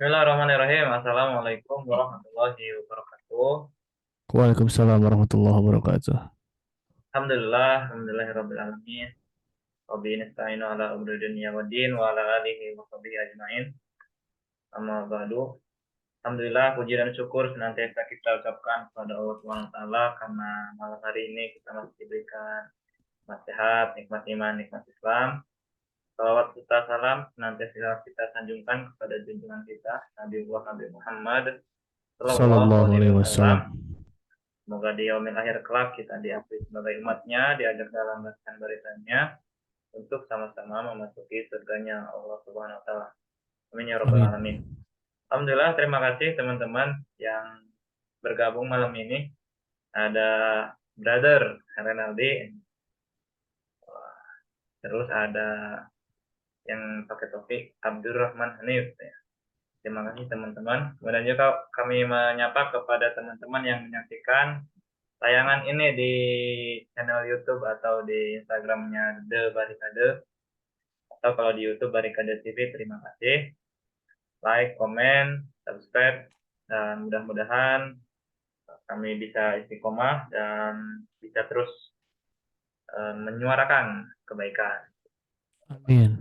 Bismillahirrahmanirrahim. Assalamualaikum warahmatullahi wabarakatuh. Waalaikumsalam warahmatullahi wabarakatuh. Alhamdulillahirabbil alamin. Wa bihi nasta'inu ala umuri dunya waddin wa ala alihi wa sahbihi ajmain. Amma ba'du. Alhamdulillah puji dan syukur senantiasa kita ucapkan kepada Allah Subhanahu wa taala karena malam hari ini kita masih diberikan nasihat, nikmat iman, nikmat Islam. Salawat serta salam senantiasa kita sanjungkan kepada junjungan kita Nabi Muhammad sallallahu Sallallahu alaihi alaihi wasallam. wasallam. Semoga di yaumil akhir kelak kita diakui sebagai umatnya, diajak dalam barisan-barisannya untuk sama-sama memasuki surganya Allah Subhanahu wa taala. Amin ya rabbal Amin. alamin. Alhamdulillah, terima kasih teman-teman yang bergabung malam ini. Ada Brother Renaldi, terus ada yang pakai topik Abdurrahman Hanif. Terima kasih teman-teman. Kemudian juga kami menyapa kepada teman-teman yang menyaksikan tayangan ini di channel YouTube atau di Instagramnya The Barikade, atau kalau di YouTube Barikade TV. Terima kasih, like, komen, subscribe, dan mudah-mudahan kami bisa istiqomah dan bisa terus menyuarakan kebaikan. Amin.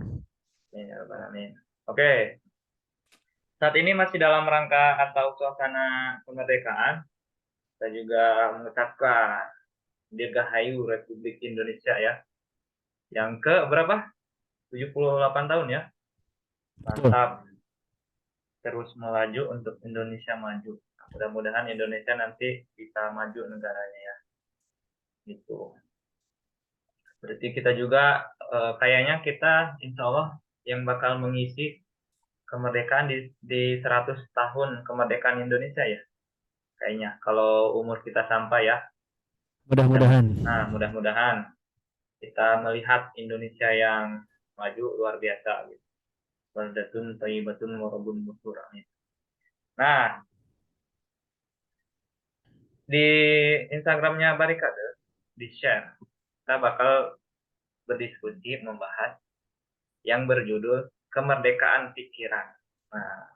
Amin. Oke, saat ini masih dalam rangka atau suasana kemerdekaan. Saya juga mengucapkan Dirgahayu Republik Indonesia ya. Yang ke berapa? 78 tahun ya. Betul. Mantap. Terus melaju untuk Indonesia maju. Mudah-mudahan Indonesia nanti bisa maju negaranya ya. Gitu. Berarti kita juga kayaknya kita insya Allah yang bakal mengisi kemerdekaan di 100 tahun kemerdekaan Indonesia ya. Kayaknya kalau umur kita sampai ya. Mudah-mudahan. Nah, mudah-mudahan kita melihat Indonesia yang maju luar biasa gitu. Baldatun thayyibatun wa rabbun ghafur. Nah, di Instagramnya Barikade di share, kita bakal berdiskusi membahas yang berjudul kemerdekaan pikiran. Nah,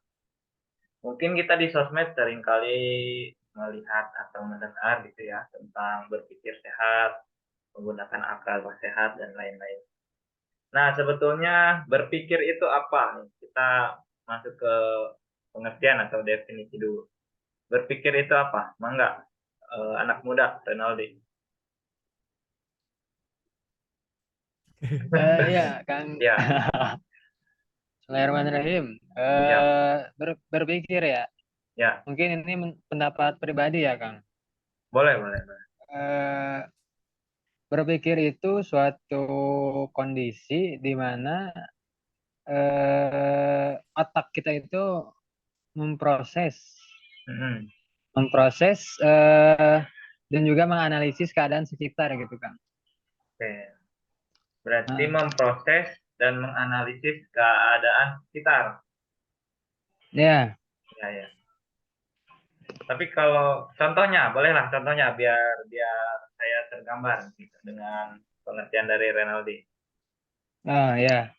mungkin kita di sosmed seringkali melihat atau mendengar gitu ya tentang berpikir sehat, menggunakan akal sehat dan lain-lain. Nah, sebetulnya berpikir itu apa? Kita masuk ke pengertian atau definisi dulu. Berpikir itu apa? Mangga, anak muda, Renaldi. Ya, Kang. Ya, Bismillahirrahmanirrahim. siap. Berpikir ya. Ya, Mungkin ini pendapat pribadi ya, Kang. boleh, boleh, boleh. Eh, Berpikir itu suatu kondisi di mana otak kita itu memproses, Mm-mm. memproses dan juga menganalisis keadaan sekitar gitu, Kang. Oke. Berarti Nah, memproses dan menganalisis keadaan sekitar. ya, Ya, ya. Tapi kalau contohnya, bolehlah contohnya biar biar saya tergambar gitu, dengan pengertian dari Renaldi. ya.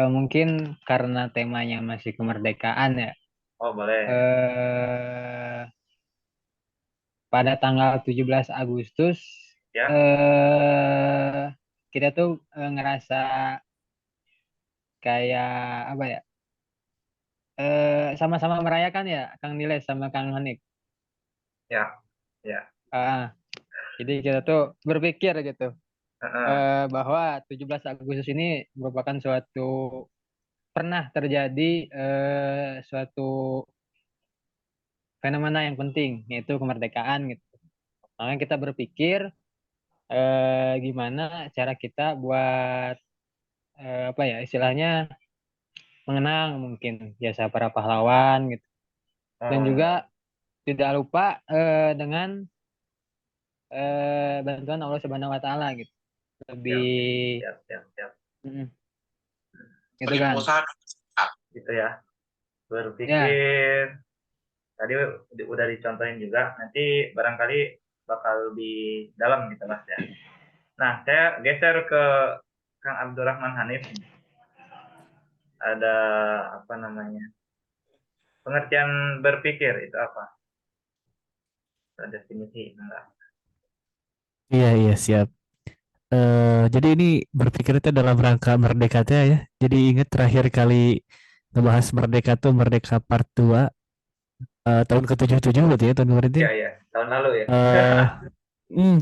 Mungkin karena temanya masih kemerdekaan ya. Oh, boleh. Eh, Pada tanggal 17 Agustus Ya. eh kita tuh ngerasa kayak apa ya? Sama-sama merayakan ya Kang Niles sama Kang Hanik. Ya. Ya. Ah, jadi kita tuh berpikir gitu Heeh. bahwa 17 Agustus ini merupakan suatu pernah terjadi suatu fenomena yang penting yaitu kemerdekaan gitu. Makanya kita berpikir gimana cara kita buat apa ya istilahnya mengenang mungkin jasa para pahlawan gitu dan Oh, juga tidak lupa dengan bantuan Allah Subhanahu Wa Taala gitu lebih siap. Siap, siap, siap. mm, gitu kan Gitu ya. ya. Berpikir tadi udah dicontohin juga. Nanti barangkali bakal lebih dalam gitu Mas ya. Nah, saya geser ke Kang Abdurrahman Hanif. Ada apa namanya? pengertian berpikir itu apa? Definisi enggak? Iya, siap. Jadi ini berpikir itu dalam rangka Merdeka ya. Jadi ingat terakhir kali ngebahas Merdeka tuh Merdeka Part 2 tahun ke-77 berarti ya tahun kemarin tuh. Iya, iya. Tahun lalu ya. Eh, hmm,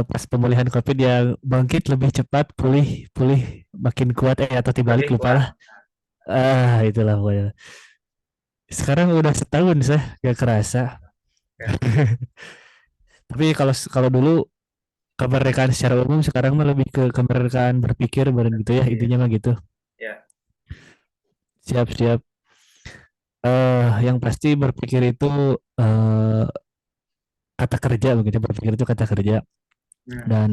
pas pemulihan COVID yang bangkit lebih cepat, pulih pulih makin kuat atau dibalik Lebih lupa kuat. lah. Itulah pokoknya. Sekarang udah setahun gak kerasa. Ya. Tapi kalau kalau dulu kemerdekaan secara umum sekarang mah lebih ke kemerdekaan berpikir bareng gitu ya Berpikir. intinya mah gitu. Ya. Siap. Yang pasti berpikir itu kata kerja begitu. Berpikir itu kata kerja dan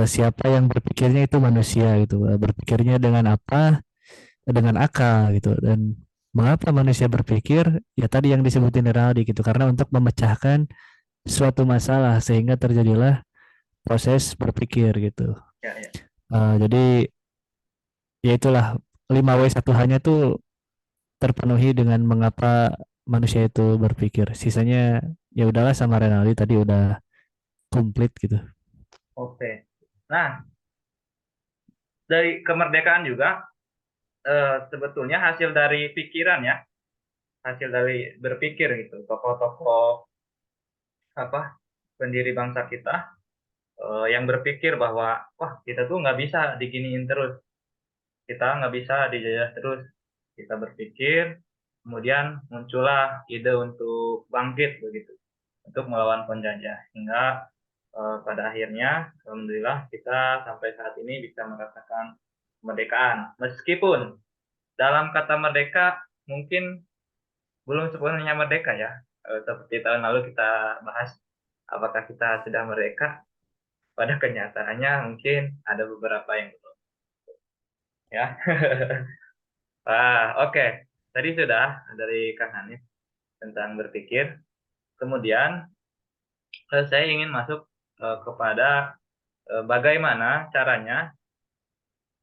siapa yang berpikirnya itu manusia gitu. Berpikirnya dengan apa? Dengan akal gitu. Dan mengapa manusia berpikir? Ya tadi yang disebutin Ronaldo gitu. Karena untuk memecahkan suatu masalah sehingga terjadilah proses berpikir gitu. Ya, ya. Jadi ya itulah 5W1H-nya tuh terpenuhi dengan mengapa manusia itu berpikir. Sisanya ya udahlah sama Renaldi tadi udah komplit gitu. Oke. Nah, dari kemerdekaan juga sebetulnya hasil dari pikiran ya, hasil dari berpikir gitu. Tokoh-tokoh apa pendiri bangsa kita yang berpikir bahwa wah kita tuh nggak bisa diginiin terus, kita nggak bisa dijajah terus. Kita berpikir, kemudian muncullah ide untuk bangkit begitu, untuk melawan penjajah. Hingga pada akhirnya, alhamdulillah kita sampai saat ini bisa merasakan kemerdekaan. Meskipun dalam kata merdeka mungkin belum sepenuhnya merdeka ya. Seperti tahun lalu kita bahas apakah kita sudah merdeka. Pada kenyataannya mungkin ada beberapa yang belum. Ya. Oke. Tadi sudah dari Kang Hanif tentang berpikir. Kemudian saya ingin masuk kepada bagaimana caranya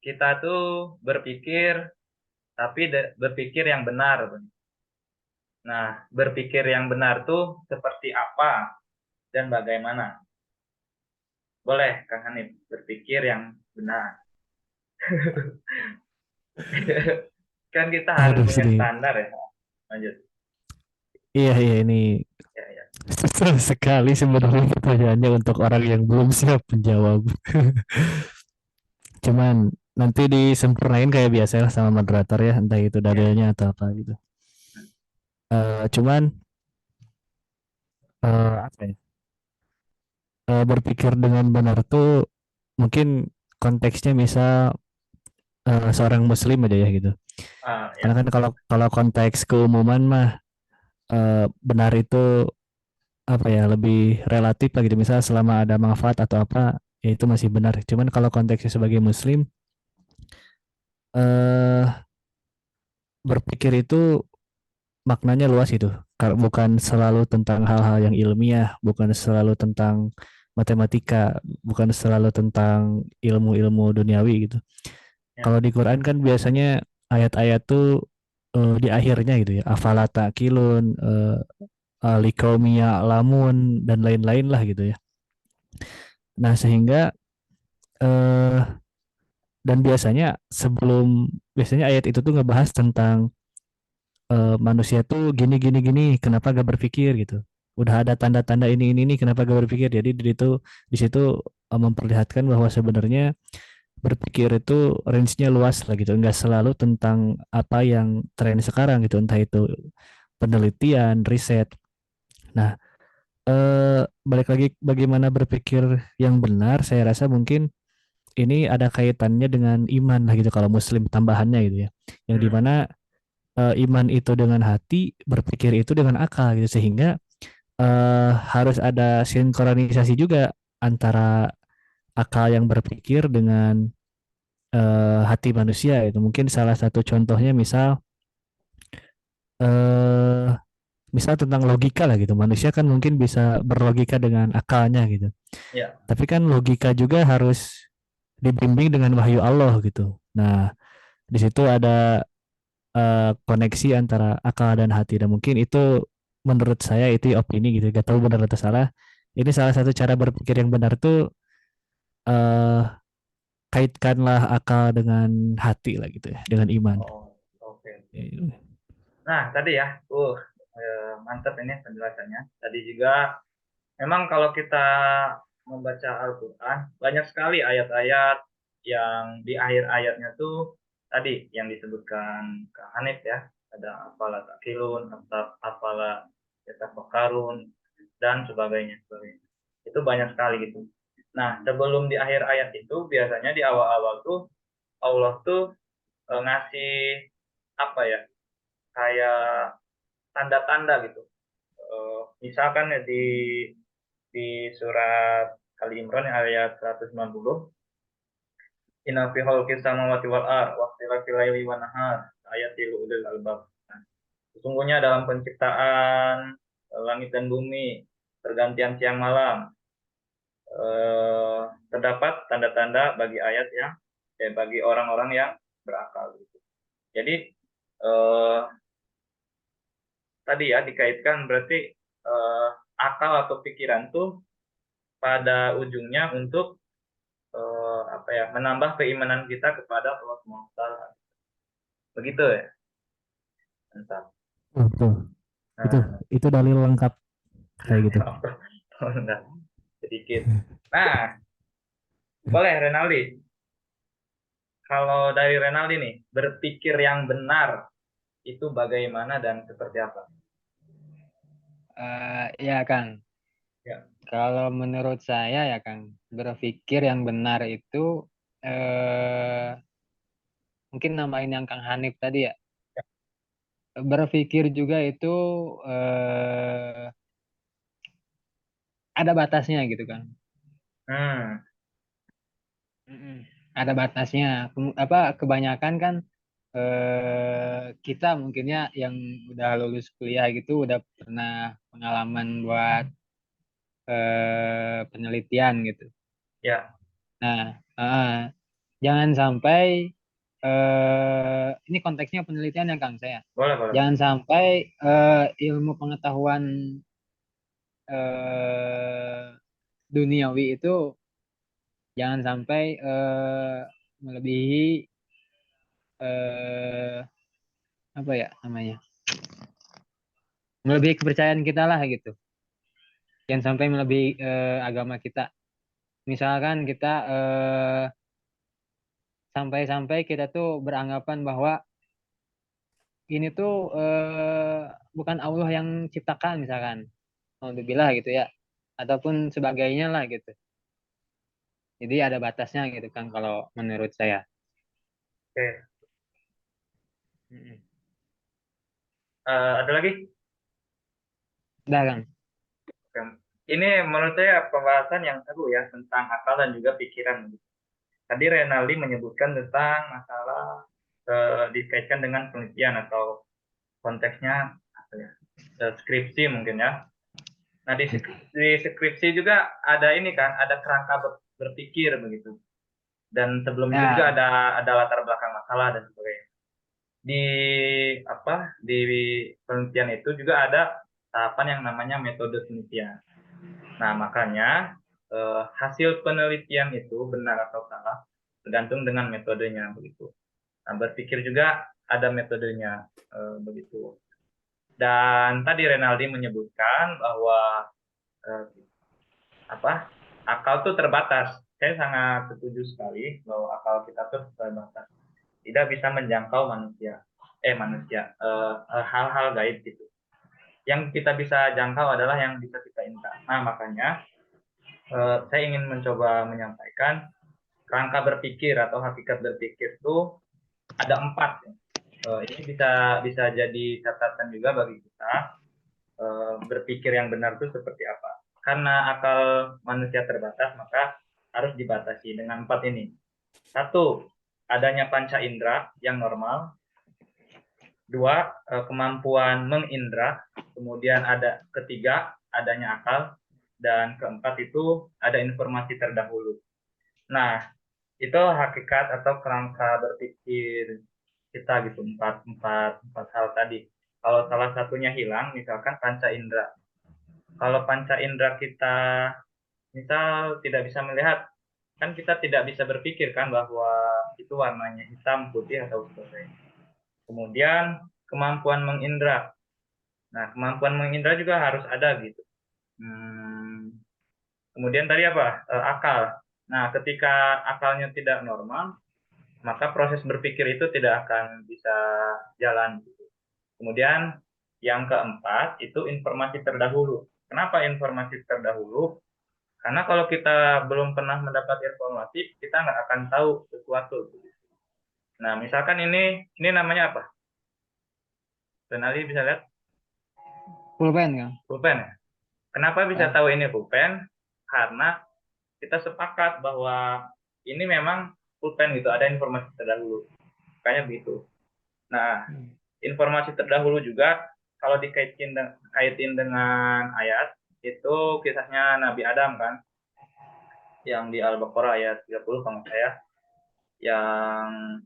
kita tuh berpikir tapi berpikir yang benar. Nah, berpikir yang benar tuh seperti apa dan bagaimana? Boleh, Kang Hanif, berpikir yang benar. Kan kita harus Aduh punya sedih. standar ya. Lanjut. Iya ini Ya, ya. susah sekali sebenarnya pertanyaannya untuk orang yang belum siap menjawab. Cuman nanti disempurnain kayak biasa lah sama moderator ya, entah itu Ya. dalilnya atau apa gitu. Cuman apa ya? Berpikir dengan benar tuh mungkin konteksnya misal seorang muslim aja ya gitu. Ya. Karena kan kalau kalau konteks keumuman mah benar itu apa ya lebih relatif lah gitu. Misal selama ada manfaat atau apa ya itu masih benar. Cuman kalau konteksnya sebagai muslim eh berpikir itu maknanya luas itu. Bukan selalu tentang hal-hal yang ilmiah, bukan selalu tentang matematika, bukan selalu tentang ilmu-ilmu duniawi gitu. Ya. Kalau di Quran kan biasanya ayat-ayat tuh di akhirnya gitu ya, afala taqilun, liqaumi ya'lamun dan lain-lain lah gitu ya. Nah, sehingga eh dan biasanya ayat itu tuh ngebahas tentang manusia tuh gini gini gini, kenapa gak berpikir gitu. Udah ada tanda-tanda ini kenapa gak berpikir. Jadi di situ memperlihatkan bahwa sebenarnya berpikir itu range-nya luas lah gitu, nggak selalu tentang apa yang tren sekarang gitu, entah itu penelitian, riset. Nah, balik lagi bagaimana berpikir yang benar, saya rasa mungkin ini ada kaitannya dengan iman lah gitu kalau muslim tambahannya gitu ya. Yang dimana iman itu dengan hati, berpikir itu dengan akal gitu sehingga harus ada sinkronisasi juga antara akal yang berpikir dengan hati manusia itu. Mungkin salah satu contohnya eh misal tentang logika lah gitu. Manusia kan mungkin bisa berlogika dengan akalnya gitu. Ya. Tapi kan logika juga harus dibimbing dengan wahyu Allah gitu. Nah, di situ ada koneksi antara akal dan hati. Dan mungkin itu menurut saya itu opini gitu, gak tahu benar atau salah. Ini salah satu cara berpikir yang benar tuh eh kaitkanlah akal dengan hati lah gitu ya, dengan iman. Oh, oke. Nah, tadi ya, mantap ini penjelasannya. Tadi juga memang kalau kita membaca Al-Quran, banyak sekali ayat-ayat yang di akhir ayatnya tuh tadi yang disebutkan Kak Hanif ya, ada afala takilun, afala yatafakkarun, dan sebagainya. Itu banyak sekali gitu. Nah, sebelum di akhir ayat itu, biasanya di awal-awal tuh Allah tuh ngasih apa ya, kayak tanda-tanda gitu. Misalkan ya di surat Ali Imran ayat 190, inna fi khalqis samawati wal ard wa ikhtilafil laili wan nahar ayatil ulil albab. Nah, sesungguhnya dalam penciptaan langit dan bumi, pergantian siang malam, terdapat tanda-tanda bagi ayat yang bagi orang-orang yang berakal gitu. Jadi eh, tadi ya dikaitkan berarti akal atau pikiran tuh pada ujungnya untuk apa ya, menambah keimanan kita kepada Allah SWT. Begitu ya. Mantap. Betul. Itu Nah, itu dalil lengkap kayak gitu. enggak, sedikit. Nah, boleh Renaldi. Kalau dari Renaldi nih, berpikir yang benar itu bagaimana dan seperti apa? Ya Kang, Ya. kalau menurut saya ya Kang, berpikir yang benar itu eh, mungkin namain yang Kang Hanif tadi ya. Berpikir juga itu eh, ada batasnya gitu kan. Hmm, Mm-mm. Ada batasnya. Apa kebanyakan kan kita mungkinnya yang udah lulus kuliah gitu udah pernah pengalaman buat penelitian gitu. ya, Nah, jangan sampai ini konteksnya penelitian ya Kang saya. boleh, boleh, boleh. Jangan sampai ilmu pengetahuan eh, duniawi itu jangan sampai melebihi eh, apa ya namanya, melebihi kepercayaan kita lah gitu. Jangan sampai melebihi agama kita. Misalkan kita sampai-sampai kita tuh beranggapan bahwa ini tuh bukan Allah yang ciptakan misalkan, alhamdulillah gitu ya, ataupun sebagainya lah gitu. Jadi ada batasnya gitu kan kalau menurut saya. Oke. Mm-mm. Ada lagi? Udah Kang. Oke. Ini menurut saya pembahasan yang seru ya tentang akal dan juga pikiran. Tadi Renaldi menyebutkan tentang masalah dikaitkan dengan penelitian atau konteksnya apa ya, skripsi mungkin ya. Nah di skripsi juga ada ini kan, ada kerangka berpikir begitu. Dan sebelum itu juga Ya, ada latar belakang masalah dan sebagainya. Di di penelitian itu juga ada tahapan yang namanya metode penelitian. Nah makanya hasil penelitian itu benar atau salah tergantung dengan metodenya begitu. Nah, berpikir juga ada metodenya begitu. Dan tadi Renaldi menyebutkan bahwa eh, apa akal itu terbatas. Saya sangat setuju sekali bahwa akal kita tuh terbatas, tidak bisa menjangkau hal-hal gaib gitu. Yang kita bisa jangkau adalah yang bisa kita inta. Nah makanya saya ingin mencoba menyampaikan kerangka berpikir atau hakikat berpikir itu ada 4. Ini bisa bisa jadi catatan juga bagi kita berpikir yang benar itu seperti apa. Karena akal manusia terbatas, maka harus dibatasi dengan 4 ini. 1, adanya panca indera yang normal. 2, kemampuan mengindra. Kemudian ada ketiga, adanya akal. Dan keempat itu ada informasi terdahulu. Nah, itu hakikat atau kerangka berpikir kita gitu, empat hal tadi. Kalau salah satunya hilang, misalkan panca indera. Kalau panca indera kita misal tidak bisa melihat, kan kita tidak bisa berpikir kan bahwa itu warnanya hitam, putih atau sebagainya. Kemudian kemampuan mengindra. Nah, kemampuan mengindra juga harus ada gitu. Kemudian tadi apa? Akal. Nah, ketika akalnya tidak normal, maka proses berpikir itu tidak akan bisa jalan gitu. Kemudian yang keempat itu informasi terdahulu. Kenapa informasi terdahulu? Karena kalau kita belum pernah mendapat informasi, kita nggak akan tahu sesuatu. Nah, misalkan ini namanya apa? Penali bisa lihat Pulpen, Kang. pulpen ya. Kenapa bisa Ah. tahu ini pulpen? Karena kita sepakat bahwa ini memang pulpen gitu, ada informasi terdahulu. Kayak begitu. Nah, informasi terdahulu juga kalau kaitin dengan ayat itu kisahnya Nabi Adam kan, yang di Al-Baqarah ayat 30 kalau saya, yang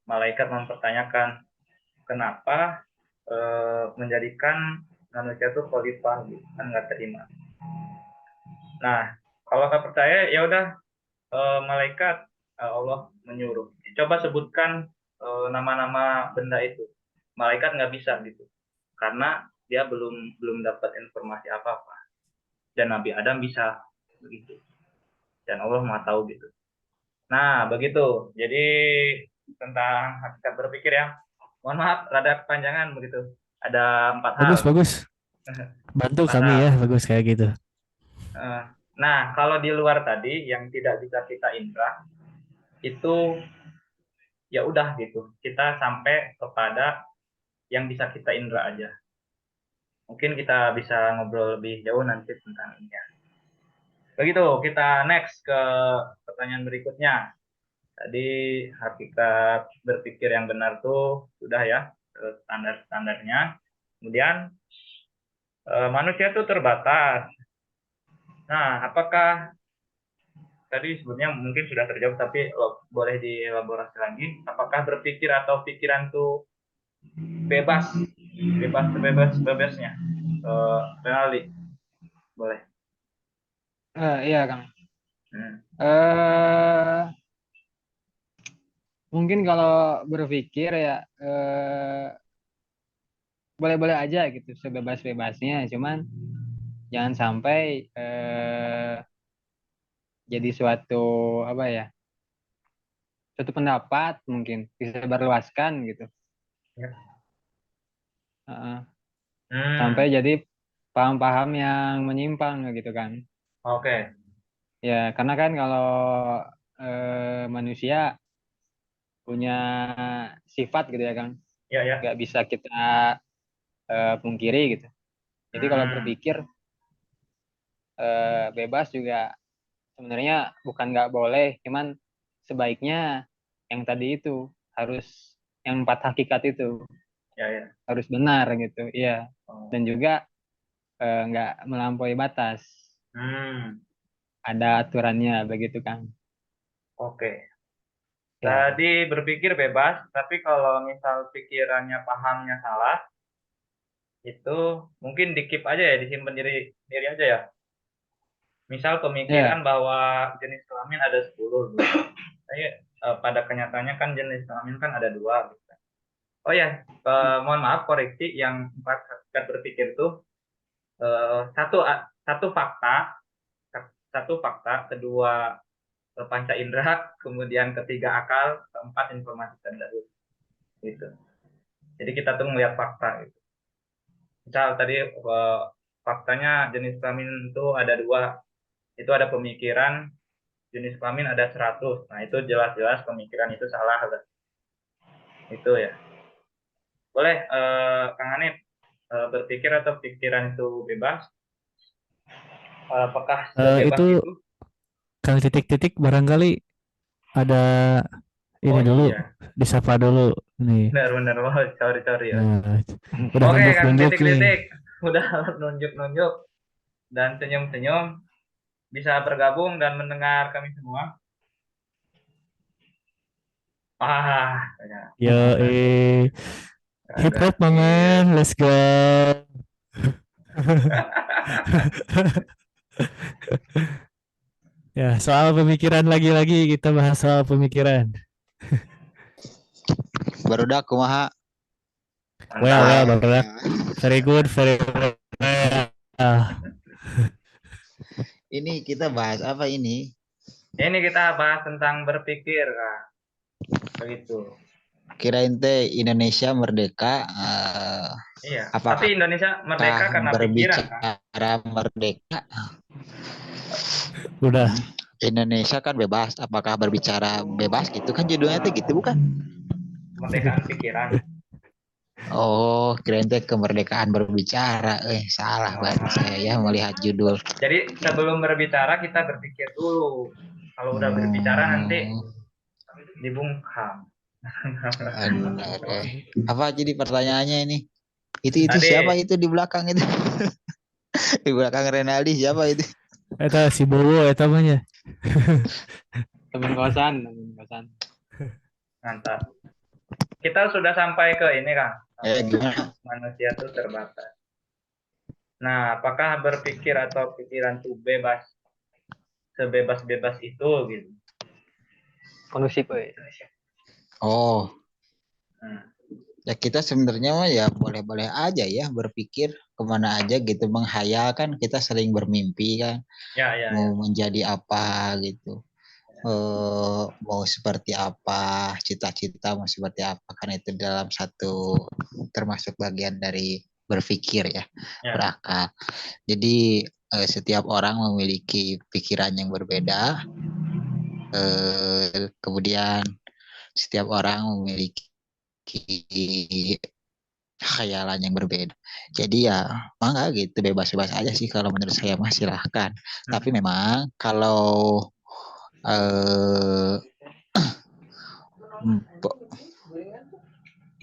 malaikat mempertanyakan kenapa menjadikan manusia itu khalifah gitu, kan nggak terima. Nah, kalau nggak percaya ya udah, malaikat Allah menyuruh coba sebutkan nama-nama benda itu. Malaikat nggak bisa gitu karena dia belum dapat informasi apa-apa, dan Nabi Adam bisa begitu, dan Allah mau tahu gitu. Nah, begitu. Jadi tentang hakikat berpikir ya. Mohon maaf, rada kepanjangan begitu. Ada 4 hal. Bagus, bagus. Bantu 4 kami hal. ya, bagus kayak gitu. Nah, kalau di luar tadi yang tidak bisa kita indra, itu ya udah gitu. Kita sampai kepada yang bisa kita indra aja. Mungkin kita bisa ngobrol lebih jauh nanti tentang ini ya. Begitu, kita next ke pertanyaan berikutnya. Tadi hakikat berpikir yang benar tuh sudah ya, standar-standarnya. Kemudian manusia itu terbatas. Nah, apakah tadi sebetulnya mungkin sudah terjawab, tapi boleh dielaborasi lagi. Apakah berpikir atau pikiran tuh bebas sebebasnya? Penali, boleh. Iya, Kang. Hmm. Mungkin kalau berpikir ya boleh-boleh aja gitu, sebebas-bebasnya. Cuman jangan sampai jadi suatu apa ya, suatu pendapat mungkin bisa berluaskan gitu. Ya. Sampai jadi paham-paham yang menyimpang gitu kan. Oke. Ya, karena kan kalau manusia punya sifat gitu ya, Kang. Ya, ya. Nggak bisa kita pungkiri gitu. Jadi kalau berpikir bebas juga sebenarnya bukan nggak boleh, cuman sebaiknya yang tadi itu harus yang 4 hakikat itu Ya, ya. harus benar gitu, iya. Oh. Dan juga nggak melampaui batas, ada aturannya begitu, Kang. Oke. Ya, Tadi berpikir bebas, tapi kalau misal pikirannya pahamnya salah, itu mungkin di-keep aja ya, disimpan diri aja ya. Misal pemikiran ya, bahwa jenis kelamin ada 10. Tapi pada kenyataannya kan jenis kelamin kan ada 2. Gitu. Oh ya, mohon maaf koreksi, yang 4 hakikat berpikir itu satu fakta, kedua panca indera, kemudian ketiga akal, keempat informasi terdahulu. Gitu. Jadi kita tuh melihat fakta gitu. Misal tadi faktanya jenis kelamin itu ada 2. Itu ada pemikiran jenis kelamin ada 100. Nah, itu jelas-jelas pemikiran itu salah. Itu ya. Boleh Kang Hanif, berpikir atau pikiran itu bebas? Apakah sebebas Itu itu? Kang titik-titik barangkali ada ini Oh dulu, iya, disapa dulu nih. benar-benar. Oh, sorry ya. Nah, udah Oke, Kang nunjuk-nunjuk nih. titik-titik. Udah nunjuk-nunjuk dan senyum-senyum. Bisa bergabung dan mendengar kami semua. Ah, ya. Yo, hip hop Berarti man, let's go. Ya, soal pemikiran lagi-lagi kita bahas soal pemikiran. Barudak kumaha. Well, mantap. barudak. Very good, very well. Ini kita bahas apa ini? Ini kita bahas tentang berpikir, Kak. Begitu. Kirain teh Indonesia merdeka, Iya. apakah Tapi Indonesia merdeka karena pikiran, Kak. berbicara merdeka? Udah. Indonesia kan bebas, apakah berbicara bebas gitu kan judulnya tuh gitu bukan? Kemerdekaan pikiran. Oh, kirain teh kemerdekaan berbicara. Salah berarti saya ya melihat judul. Jadi sebelum berbicara kita berpikir dulu. Kalau udah berbicara nanti dibungkam. Benar. Apa jadi pertanyaannya ini? Itu Tadi siapa itu di belakang itu? Di belakang Renaldi siapa itu? Eta si Bowo eta mah nya. Teman kosan. mantap. Kita sudah sampai ke ini, Kang. Gimana? Manusia itu terbatas. Nah, apakah berpikir atau pikiran itu bebas, sebebas-bebas itu gitu? Kondusif, we. Oh, Hmm. ya kita sebenarnya mah ya boleh-boleh aja ya berpikir kemana aja gitu, menghayal kan kita sering bermimpi kan Ya, ya, ya. mau menjadi apa gitu, mau seperti apa, cita-cita mau seperti apa kan itu dalam satu termasuk bagian dari berpikir ya, Ya. berakal. Jadi setiap orang memiliki pikiran yang berbeda, kemudian setiap orang memiliki khayalan yang berbeda. Jadi ya mangga gitu bebas-bebas aja sih kalau menurut saya mah silahkan. Tapi memang kalau eh,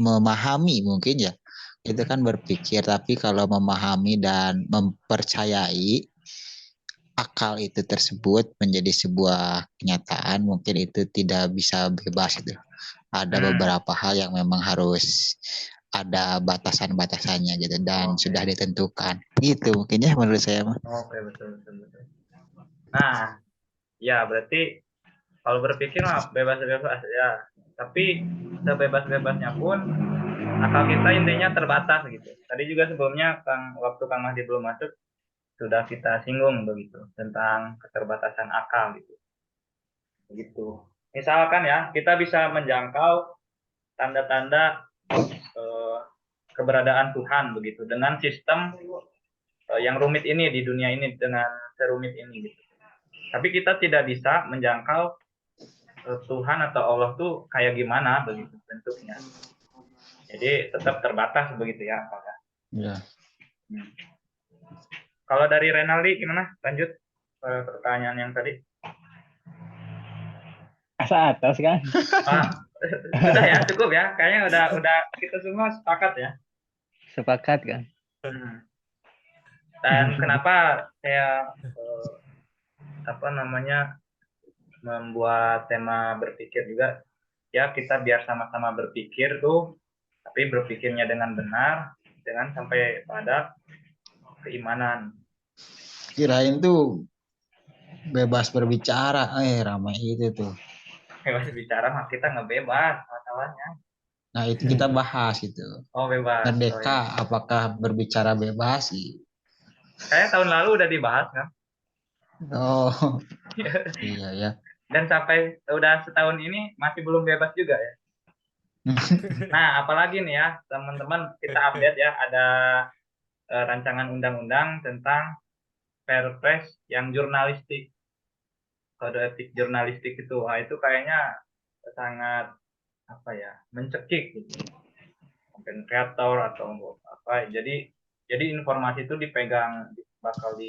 memahami mungkin ya itu kan berpikir, tapi kalau memahami dan mempercayai akal itu tersebut menjadi sebuah kenyataan mungkin itu tidak bisa bebas itu. Ada beberapa hal yang memang harus ada batasan-batasannya gitu dan sudah ditentukan gitu mungkin ya menurut saya mah. Oke, betul. Nah, ya berarti kalau berpikir mah bebas-bebas ya. Tapi sebebas-bebasnya pun akal kita intinya terbatas gitu. Tadi juga sebelumnya waktu Kang Mahdi belum masuk sudah kita singgung begitu tentang keterbatasan akal gitu. Begitu. Misalkan ya kita bisa menjangkau tanda-tanda keberadaan Tuhan begitu dengan sistem yang rumit ini di dunia ini dengan serumit ini gitu. Tapi kita tidak bisa menjangkau Tuhan atau Allah tuh kayak gimana begitu bentuknya. Jadi tetap terbatas begitu ya. Ya. Kalau dari Renaldi gimana? Lanjut pertanyaan yang tadi. Asa atas kan? Sudah ya, cukup ya. Kayaknya udah kita semua sepakat ya. Sepakat kan? Dan kenapa saya membuat tema berpikir juga ya kita biar sama-sama berpikir tuh, tapi berpikirnya dengan benar, jangan sampai pada keimanan. Kirain tuh bebas berbicara, ramai itu tuh. Bebas bicara mah kita nggak bebas masalahnya. Nah itu kita bahas itu. Oh bebas. Merdeka, iya. apakah berbicara bebas sih? Kayak tahun lalu udah dibahas kan? Oh iya ya. Dan sampai udah setahun ini masih belum bebas juga ya. Nah apalagi nih ya teman-teman kita update ya ada rancangan undang-undang tentang perpres yang jurnalistik, kode etik jurnalistik itu. Wah itu kayaknya sangat apa ya mencekik gitu. Mungkin kreator atau apa. Jadi informasi itu bakal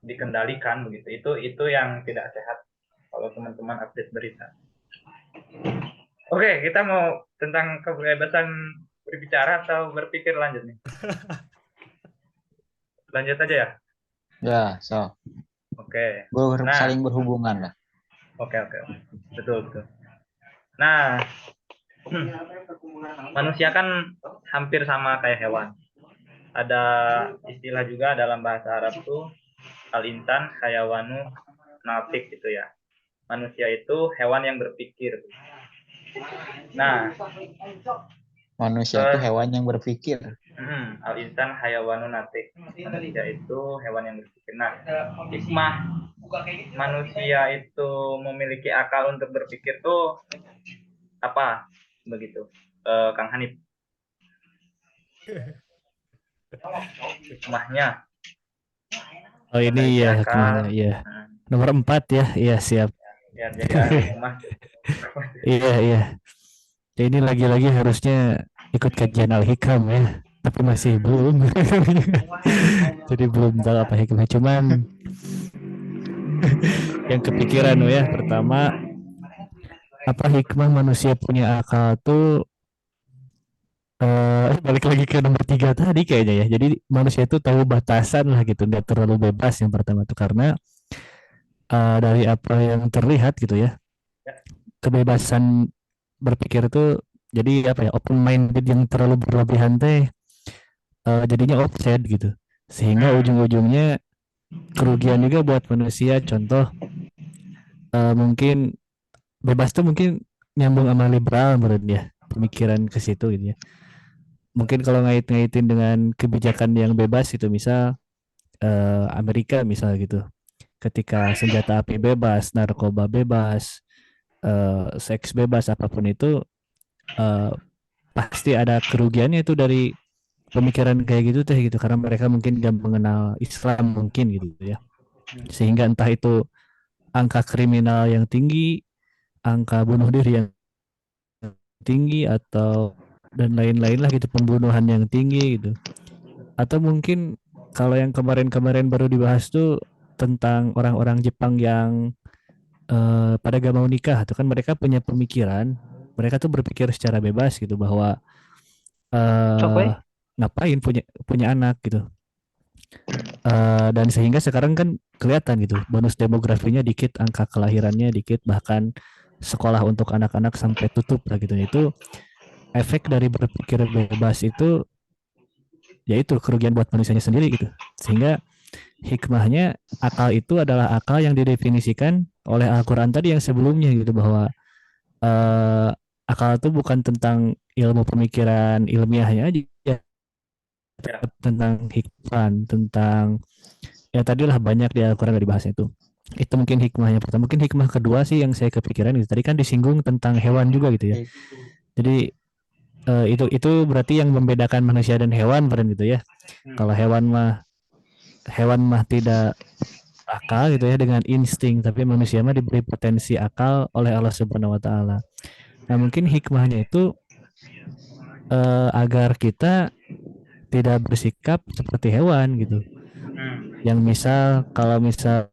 dikendalikan begitu. Itu yang tidak sehat kalau teman-teman update berita. Oke, kita mau tentang kebebasan berbicara atau berpikir lanjut nih. Lanjut aja ya. Ya, so. Oke. Saling berhubungan lah. Oke. Betul. Nah, manusia kan hampir sama kayak hewan. Ada istilah juga dalam bahasa Arab tuh al-insan hayawanu natik gitu ya. Manusia itu hewan yang berpikir. Nah, Manusia itu hewan yang berpikir. al-insan hayawanu natik. Manusia itu hewan yang berpikir. Nah, hikmah manusia itu memiliki akal untuk berpikir tuh apa? Begitu, Kang Hanif. Hikmahnya Oh ini memiliki ya akal. hikmahnya ya. Nomor 4 ya, iya siap. Ya, jadi ahli hikmah. Iya iya. Ya, ini lagi-lagi harusnya ikut kajian Al-Hikam ya, tapi masih belum. Jadi belum tahu apa hikmah. Cuman yang kepikiran ya pertama, apa hikmah manusia punya akal tuh balik lagi ke nomor 3 tadi kayaknya ya. Jadi manusia itu tahu batasan lah gitu, nggak terlalu bebas yang pertama tuh karena dari apa yang terlihat gitu ya, kebebasan berpikir itu jadi apa ya, open minded yang terlalu berlebihan teh jadinya offset gitu, sehingga ujung-ujungnya kerugian juga buat manusia. Contoh mungkin bebas tuh mungkin nyambung sama liberal menurut dia, pemikiran ke situ gitu ya. Mungkin kalau ngait-ngaitin dengan kebijakan yang bebas itu, misal Amerika misal gitu, ketika senjata api bebas, narkoba bebas, seks bebas, apapun itu eh, pasti ada kerugiannya itu dari pemikiran kayak gitu teh gitu, karena mereka mungkin gak mengenal Islam mungkin gitu ya, sehingga entah itu angka kriminal yang tinggi, angka bunuh diri yang tinggi, atau dan lain-lain lah gitu, pembunuhan yang tinggi gitu. Atau mungkin kalau yang kemarin-kemarin baru dibahas tuh tentang orang-orang Jepang yang pada gak mau nikah tuh kan, mereka punya pemikiran, mereka tuh berpikir secara bebas gitu bahwa eh ngapain punya punya anak gitu. Dan sehingga sekarang kan kelihatan gitu, bonus demografinya dikit, angka kelahirannya dikit, bahkan sekolah untuk anak-anak sampai tutup lah gitu. Itu efek dari berpikir bebas itu, yaitu kerugian buat manusianya sendiri gitu. Sehingga hikmahnya, akal itu adalah akal yang didefinisikan oleh Al-Quran tadi yang sebelumnya gitu, bahwa eh, akal itu bukan tentang ilmu pemikiran ilmiahnya aja, tentang hikmah, tentang ya tadilah banyak di Al-Quran dari bahasa itu. Itu mungkin hikmahnya pertama. Mungkin hikmah kedua sih yang saya kepikiran gitu. Tadi kan disinggung tentang hewan juga gitu ya. Jadi itu berarti yang membedakan manusia dan hewan berarti gitu ya. Kalau hewan mah tidak akal gitu ya, dengan insting, tapi manusia mah diberi potensi akal oleh Allah Subhanahu wa taala. Nah, mungkin hikmahnya itu agar kita tidak bersikap seperti hewan gitu. Yang misal kalau misal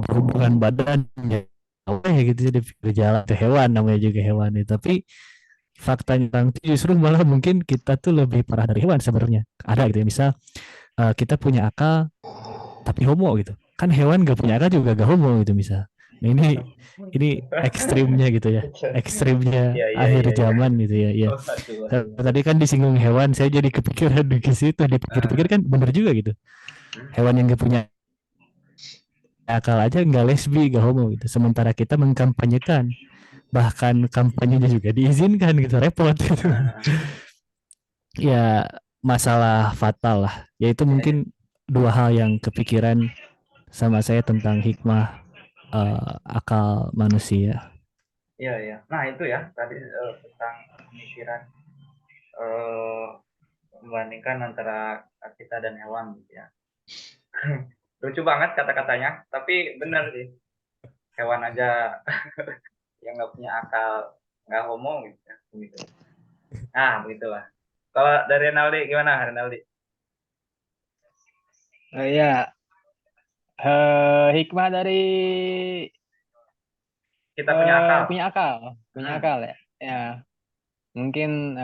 berhubungan badan ya gitu, jadi berjalan itu hewan, namanya juga hewan ya. Tapi faktanya justru malah mungkin kita tuh lebih parah dari hewan sebenarnya. Ada gitu ya, misal kita punya akal tapi homo gitu. Kan hewan gak punya akal juga gak homo gitu misal. Nah, ini ekstrimnya gitu ya. Ekstrimnya Iya, iya, akhir iya, iya. zaman gitu ya. Ya. Waduh, waduh. Tadi kan disinggung hewan, saya jadi kepikiran ke situ, dipikir-pikir kan bener juga gitu. Hewan yang gak punya akal aja nggak lesbi, nggak homo gitu. Sementara kita mengkampanyekan, bahkan kampanyenya juga diizinkan gitu, repot gitu. Ya masalah fatal lah. Yaitu mungkin dua hal yang kepikiran sama saya tentang hikmah akal manusia. Iya, iya. Nah, itu ya tadi tentang pemikiran eh membandingkan antara kita dan hewan gitu ya. Lucu banget kata-katanya, tapi benar sih. Hewan aja yang nggak punya akal, nggak homo gitu ya. Begitu. Nah, begitulah. Kalau dari Renaldi gimana, Renaldi? Ya, hikmah dari Kita punya akal. punya akal ya. Ya, mungkin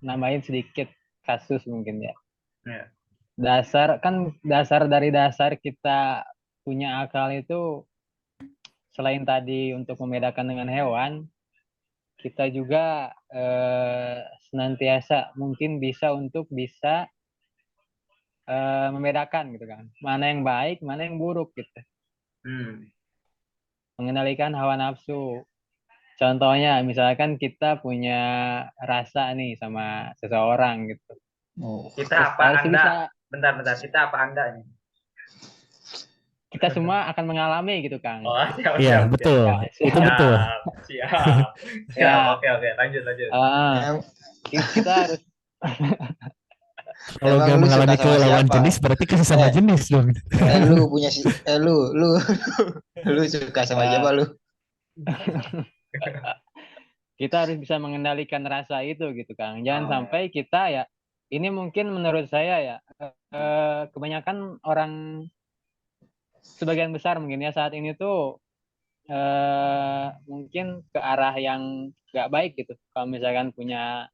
nambahin sedikit kasus mungkin ya. Ya. Dasar dari dasar kita punya akal itu selain tadi untuk membedakan dengan hewan, kita juga senantiasa mungkin bisa untuk bisa membedakan gitu kan, mana yang baik, mana yang buruk gitu. Hmm. Mengendalikan hawa nafsu. Contohnya, misalkan kita punya rasa nih sama seseorang gitu. Oh, Kita Terus apa harus Anda? bisa, Bentar, kita apa Anda nih? kita semua akan mengalami gitu, Kang. Oh, siap, Iya, siap, siap. betul. Ya, Itu betul. Siap. Ya. Oke. Lanjut. Ah, kita harus Kalau emang nggak lu suka mengalami ke sama lawan siapa? jenis berarti ke sesama jenis dong. Lu punya lu suka sama siapa lu? kita harus bisa mengendalikan rasa itu gitu, Kang. Jangan Oh, sampai kita ya, ini mungkin menurut saya ya, kebanyakan orang, sebagian besar mungkin ya saat ini tuh mungkin ke arah yang nggak baik gitu. Kalau misalkan punya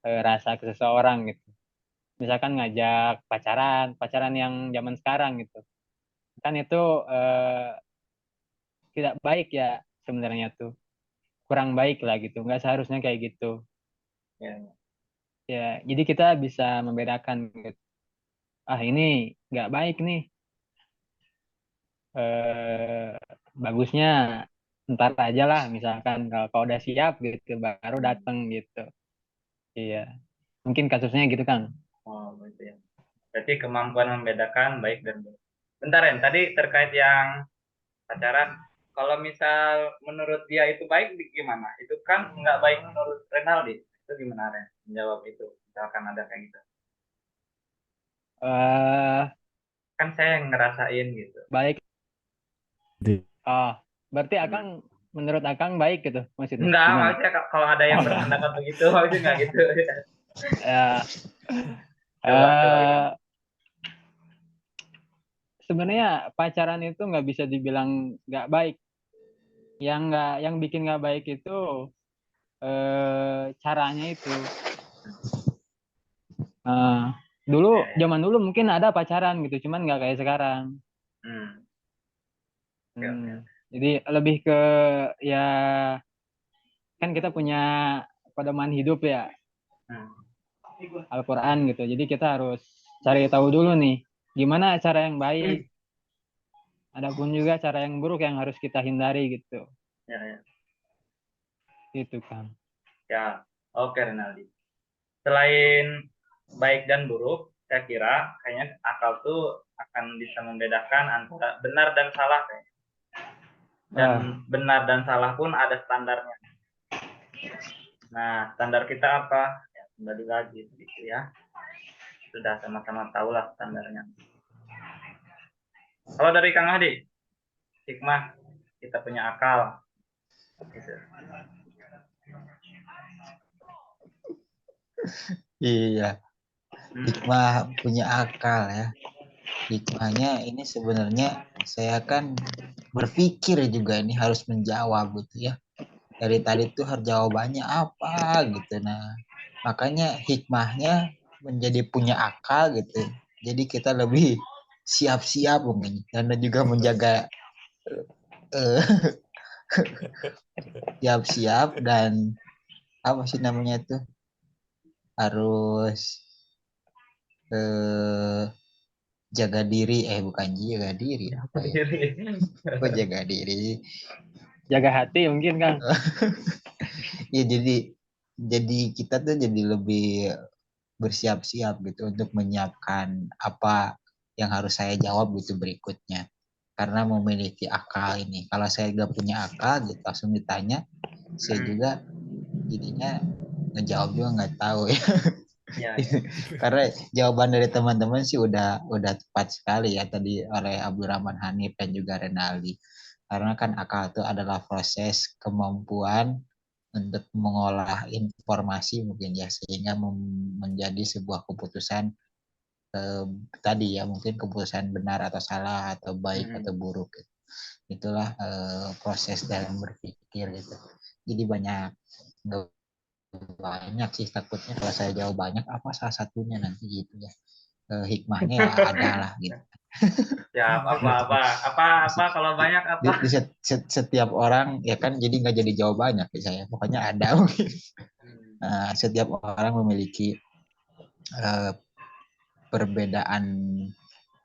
rasa ke seseorang gitu. Misalkan ngajak pacaran yang zaman sekarang gitu. Kan itu tidak baik ya sebenarnya tuh. Kurang baik lah gitu. Nggak seharusnya kayak gitu. ya. Ya, jadi kita bisa membedakan gitu. Ah, ini nggak baik nih. Eh, bagusnya ntar aja lah misalkan kalau udah siap gitu baru datang gitu. Iya. Mungkin kasusnya gitu, Kang. Oh, gitu ya. Berarti kemampuan membedakan baik dan buruk. Bentar, Ren. Tadi terkait yang pacaran. Kalau misal menurut dia itu baik, gimana? Itu kan nggak baik menurut Renaldi. Itu gimana, Ren? Menjawab itu. Misalkan ada kayak gitu. eh Kan saya yang ngerasain gitu. baik. Di- Berarti Akang, menurut Akang baik gitu maksudnya. Enggak, Gimana? maksudnya kalau ada yang berpendapat begitu, maksudnya nggak gitu. Ya, Coba eh gimana? sebenarnya pacaran itu nggak bisa dibilang nggak baik. Yang bikin nggak baik itu caranya itu. Eh, dulu, Ya. zaman dulu mungkin ada pacaran gitu, cuman nggak kayak sekarang. Hmm. Oke. Jadi lebih ke ya, kan kita punya pedoman hidup ya, Hmm. Al-Quran gitu. Jadi kita harus cari tahu dulu nih, gimana cara yang baik. Adapun juga cara yang buruk yang harus kita hindari gitu. Ya. Gitu kan. Ya. Oke, Renaldi. Selain baik dan buruk, saya kira kayaknya akal tuh akan bisa membedakan antara benar dan salah kayaknya. Dan benar dan salah pun ada standarnya. Nah, standar kita apa? Ya, kembali lagi gitu ya. Sudah sama-sama tahu lah standarnya. Kalau dari Kang Hadi, hikmah kita punya akal. Gitu. Iya, hikmah punya akal ya. Hikmahnya ini sebenarnya saya kan berpikir juga ini harus menjawab gitu ya. Dari tadi tuh harus jawabannya apa gitu. Nah, makanya hikmahnya menjadi punya akal gitu. Jadi kita lebih siap-siap mungkin dan juga menjaga eh, siap-siap dan apa sih namanya itu harus eh, jaga diri bukan jaga diri apa ya apa jaga diri Jaga hati mungkin, Kang. ya jadi kita tuh jadi lebih bersiap-siap gitu untuk menyiapkan apa yang harus saya jawab gitu berikutnya karena memiliki akal ini kalau saya gak punya akal gitu langsung ditanya saya juga jadinya ngejawab juga nggak tahu ya. Ya. Karena jawaban dari teman-teman sih udah tepat sekali ya tadi oleh Abdurrahman Hanif dan juga Renaldi. Karena kan akal itu adalah proses kemampuan untuk mengolah informasi mungkin ya sehingga menjadi sebuah keputusan tadi ya mungkin keputusan benar atau salah atau baik atau buruk gitu. Itulah proses dalam berpikir gitu. Jadi banyak sih takutnya kalau saya jawab banyak apa salah satunya nanti gitu ya hikmahnya ya ada lah gitu Siap, apa kalau banyak di, apa? di setiap orang ya kan, jadi nggak jadi jawab banyak ya saya, pokoknya ada mungkin. Setiap orang memiliki eh, perbedaan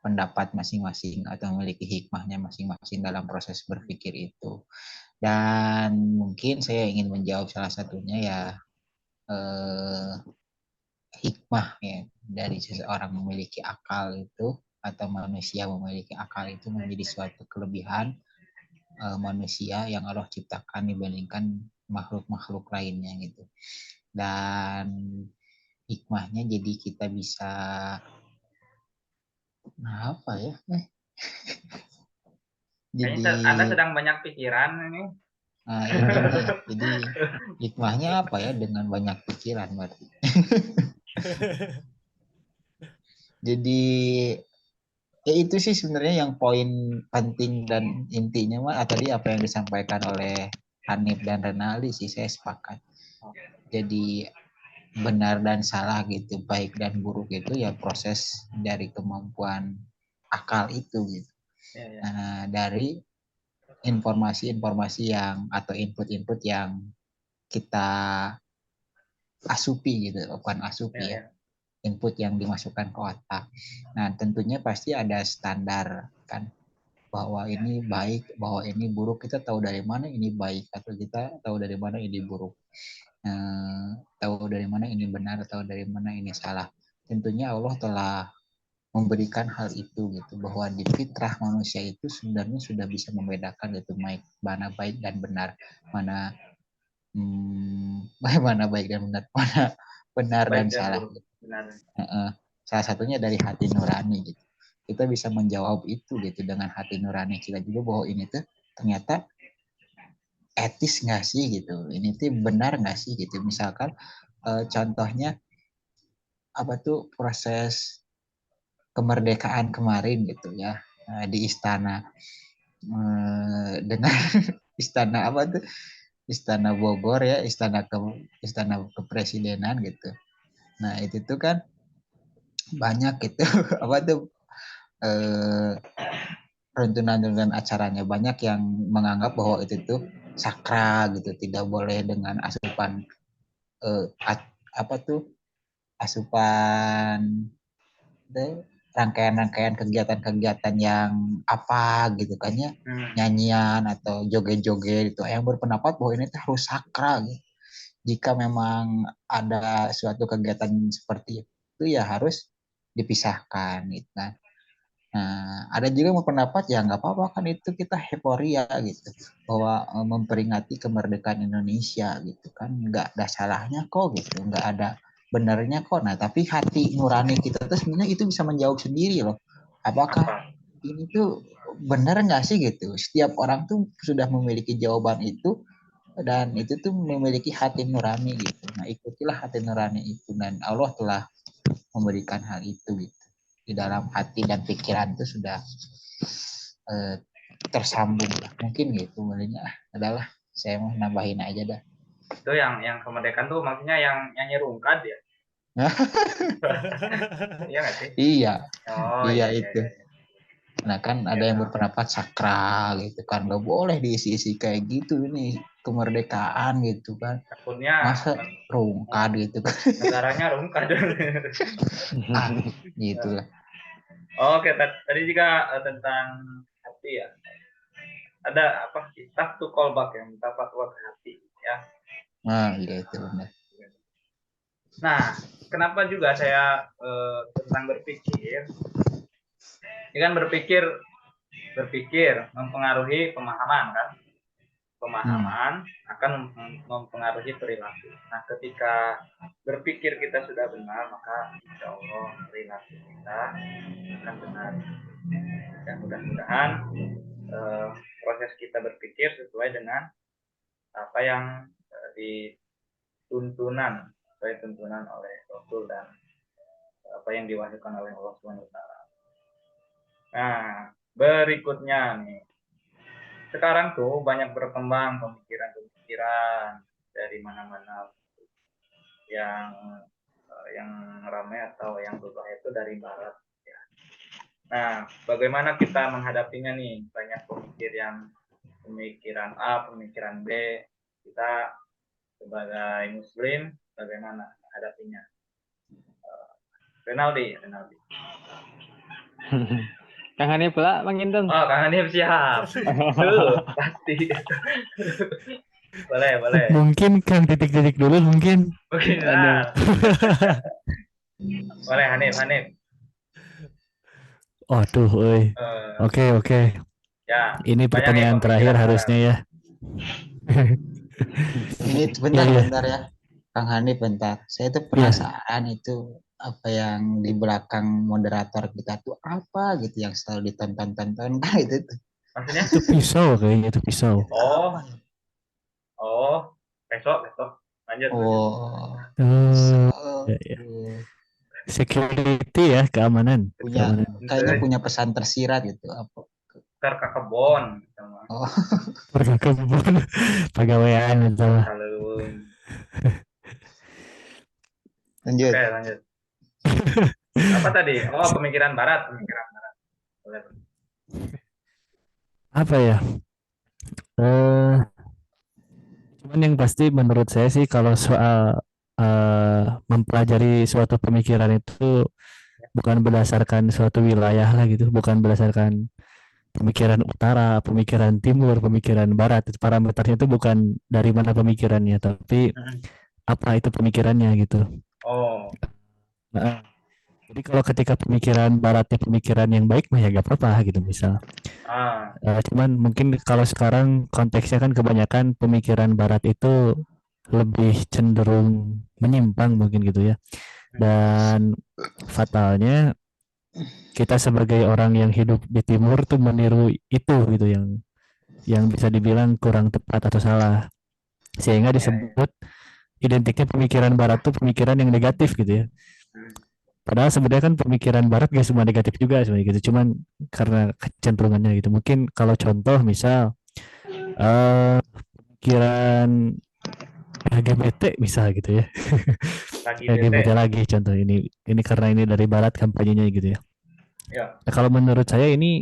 pendapat masing-masing atau memiliki hikmahnya masing-masing dalam proses berpikir itu. Dan mungkin saya ingin menjawab salah satunya ya, eh, hikmah ya dari seseorang memiliki akal itu, atau manusia memiliki akal itu menjadi suatu kelebihan manusia yang Allah ciptakan dibandingkan makhluk-makhluk lainnya gitu. Dan hikmahnya jadi kita bisa apa ya? Jadi Kayaknya Anda sedang banyak pikiran ini. ini nih, jadi hikmahnya apa ya dengan banyak pikiran berarti. Jadi ya itu sih sebenarnya yang poin penting dan intinya mah tadi apa yang disampaikan oleh Hanif dan Renali sih, saya sepakat. Jadi benar dan salah gitu, baik dan buruk itu ya proses dari kemampuan akal itu gitu. Ya, ya. Nah, dari informasi-informasi yang atau input-input yang kita asupi gitu, bukan asupi ya, Ya, ya. input yang dimasukkan ke otak. Nah, tentunya pasti ada standar kan, bahwa ini baik, bahwa ini buruk. Kita tahu dari mana ini baik atau kita tahu dari mana ini buruk. Tahu dari mana ini benar, tahu dari mana ini salah. Tentunya Allah telah memberikan hal itu gitu, bahwa di fitrah manusia itu sebenarnya sudah bisa membedakan itu mana baik dan benar, mana mana baik dan benar, mana benar dan Baik dan salah buruk. gitu. Benar. Salah satunya dari hati nurani gitu. Kita bisa menjawab itu gitu dengan hati nurani kita juga, bahwa ini tuh ternyata etis nggak sih gitu, ini tuh benar nggak sih gitu. Misalkan contohnya apa tuh proses kemerdekaan kemarin gitu ya, di istana, dengan istana apa tuh, istana Bogor ya, istana kepresidenan gitu. Nah itu tuh kan banyak gitu apa tuh, eh, runtunan-runtunan acaranya, banyak yang menganggap bahwa itu tuh sakral gitu, tidak boleh dengan asupan apa tuh, asupan rangkaian-rangkaian kegiatan-kegiatan yang apa gitu kan ya, nyanyian atau joget-joget itu, yang berpendapat bahwa ini tuh harus sakral gitu. Jika memang ada suatu kegiatan seperti itu ya harus dipisahkan gitu kan. Nah, ada juga yang berpendapat ya nggak apa-apa kan, itu kita euforia gitu, bahwa memperingati kemerdekaan Indonesia gitu kan, nggak ada salahnya kok gitu, nggak ada benarnya kok. Nah, tapi hati nurani kita tuh sebenarnya itu bisa menjawab sendiri loh, apakah Apa? ini tuh benar nggak sih gitu. Setiap orang tuh sudah memiliki jawaban itu, dan itu tuh memiliki hati nurani gitu. Nah, ikutilah hati nurani itu, dan Allah telah memberikan hal itu gitu. Di dalam hati dan pikiran itu sudah eh, tersambung lah. Mungkin gitu mulanya adalah, saya mau nambahin aja dah. Itu yang kemerdekaan tuh maksudnya yang nyanyi rungkat ya? Iya nggak sih? Iya, Oh iya iya iya itu. iya. Nah kan ada yang Ya, berpendapat sakral gitu kan, nggak boleh diisi-isi kayak gitu, ini kemerdekaan gitu kan, takutnya masa rungkat gitu kan. negaranya rungkat. Ah, gitulah. Oke, tadi juga tentang hati ya. Ada apa? Kita tuh callback yang minta fatwa ke hati ya. Nah, iya itu benar. Nah, kenapa juga saya tentang berpikir? Ini kan berpikir mempengaruhi pemahaman kan? Pemahaman akan mempengaruhi perilaku. Nah, ketika berpikir kita sudah benar, maka insya Allah perilaku kita akan benar. Dan mudah-mudahan proses kita berpikir sesuai dengan apa yang dituntunan, sesuai tuntunan oleh Rasul dan apa yang diwahyukan oleh Allah Subhanahu wa taala. Nah, berikutnya nih. Sekarang tuh banyak berkembang pemikiran-pemikiran dari mana-mana yang yang ramai atau yang berbahaya itu dari barat ya. Nah, bagaimana kita menghadapinya nih? Banyak pemikiran A, pemikiran B. Kita sebagai Muslim, bagaimana menghadapinya? Renaldi. Kang Hanif pula, Bang Inten. Oh, Kang Hanif siap. Tuh, pasti. Boleh. Mungkin Kang titik-titik dulu mungkin. Mungkin Aduh. Boleh Hanif. Waduh, euy. Eh, Oke. ya, Ini banyak nih pertanyaan terakhir pemikiran harusnya barat. ya. Ini Ya, ya. bentar ya, Kang Hani bentar. Saya tuh Ya, penasaran itu apa yang di belakang moderator kita tuh apa gitu yang selalu ditonton-tonton kan itu tuh. Maksudnya? itu pisau kayaknya itu pisau. Oh, Apa ya? besok. Lanjut. Oh, Oh, so, ya. Security ya, keamanan. punya kayaknya Ente, punya pesan tersirat gitu apa. ntar ke kebon. Sama. Oh, Pergi ke kebun, pegawaian gitu lah. Salun. lanjut. Oke, lanjut. Apa tadi? Oh, pemikiran barat. Boleh. Apa ya? Eh, cuman yang pasti menurut saya sih kalau soal mempelajari suatu pemikiran itu bukan berdasarkan suatu wilayah lah gitu, bukan berdasarkan pemikiran utara, pemikiran timur, pemikiran barat. Itu parameternya itu bukan dari mana pemikirannya, tapi Mm-mm. apa itu pemikirannya gitu. Oh, Nah, jadi kalau ketika pemikiran baratnya pemikiran yang baik, mah ya gak apa-apa gitu misal. ah, Cuman mungkin kalau sekarang konteksnya kan kebanyakan pemikiran barat itu lebih cenderung menyimpang mungkin gitu ya. Dan fatalnya kita sebagai orang yang hidup di timur tuh meniru itu gitu yang bisa dibilang kurang tepat atau salah. Sehingga ya, ya. disebut identiknya pemikiran barat tuh pemikiran yang negatif gitu ya. Hmm. Padahal sebenarnya kan pemikiran barat gak semua negatif juga sebenarnya gitu. Cuman karena kecenderungannya gitu. Mungkin kalau contoh misal pemikiran LGBT misal gitu ya. Lagi LGBT bete. lagi contoh ini karena ini dari barat kampanyenya gitu ya. Ya, Nah, kalau menurut saya ini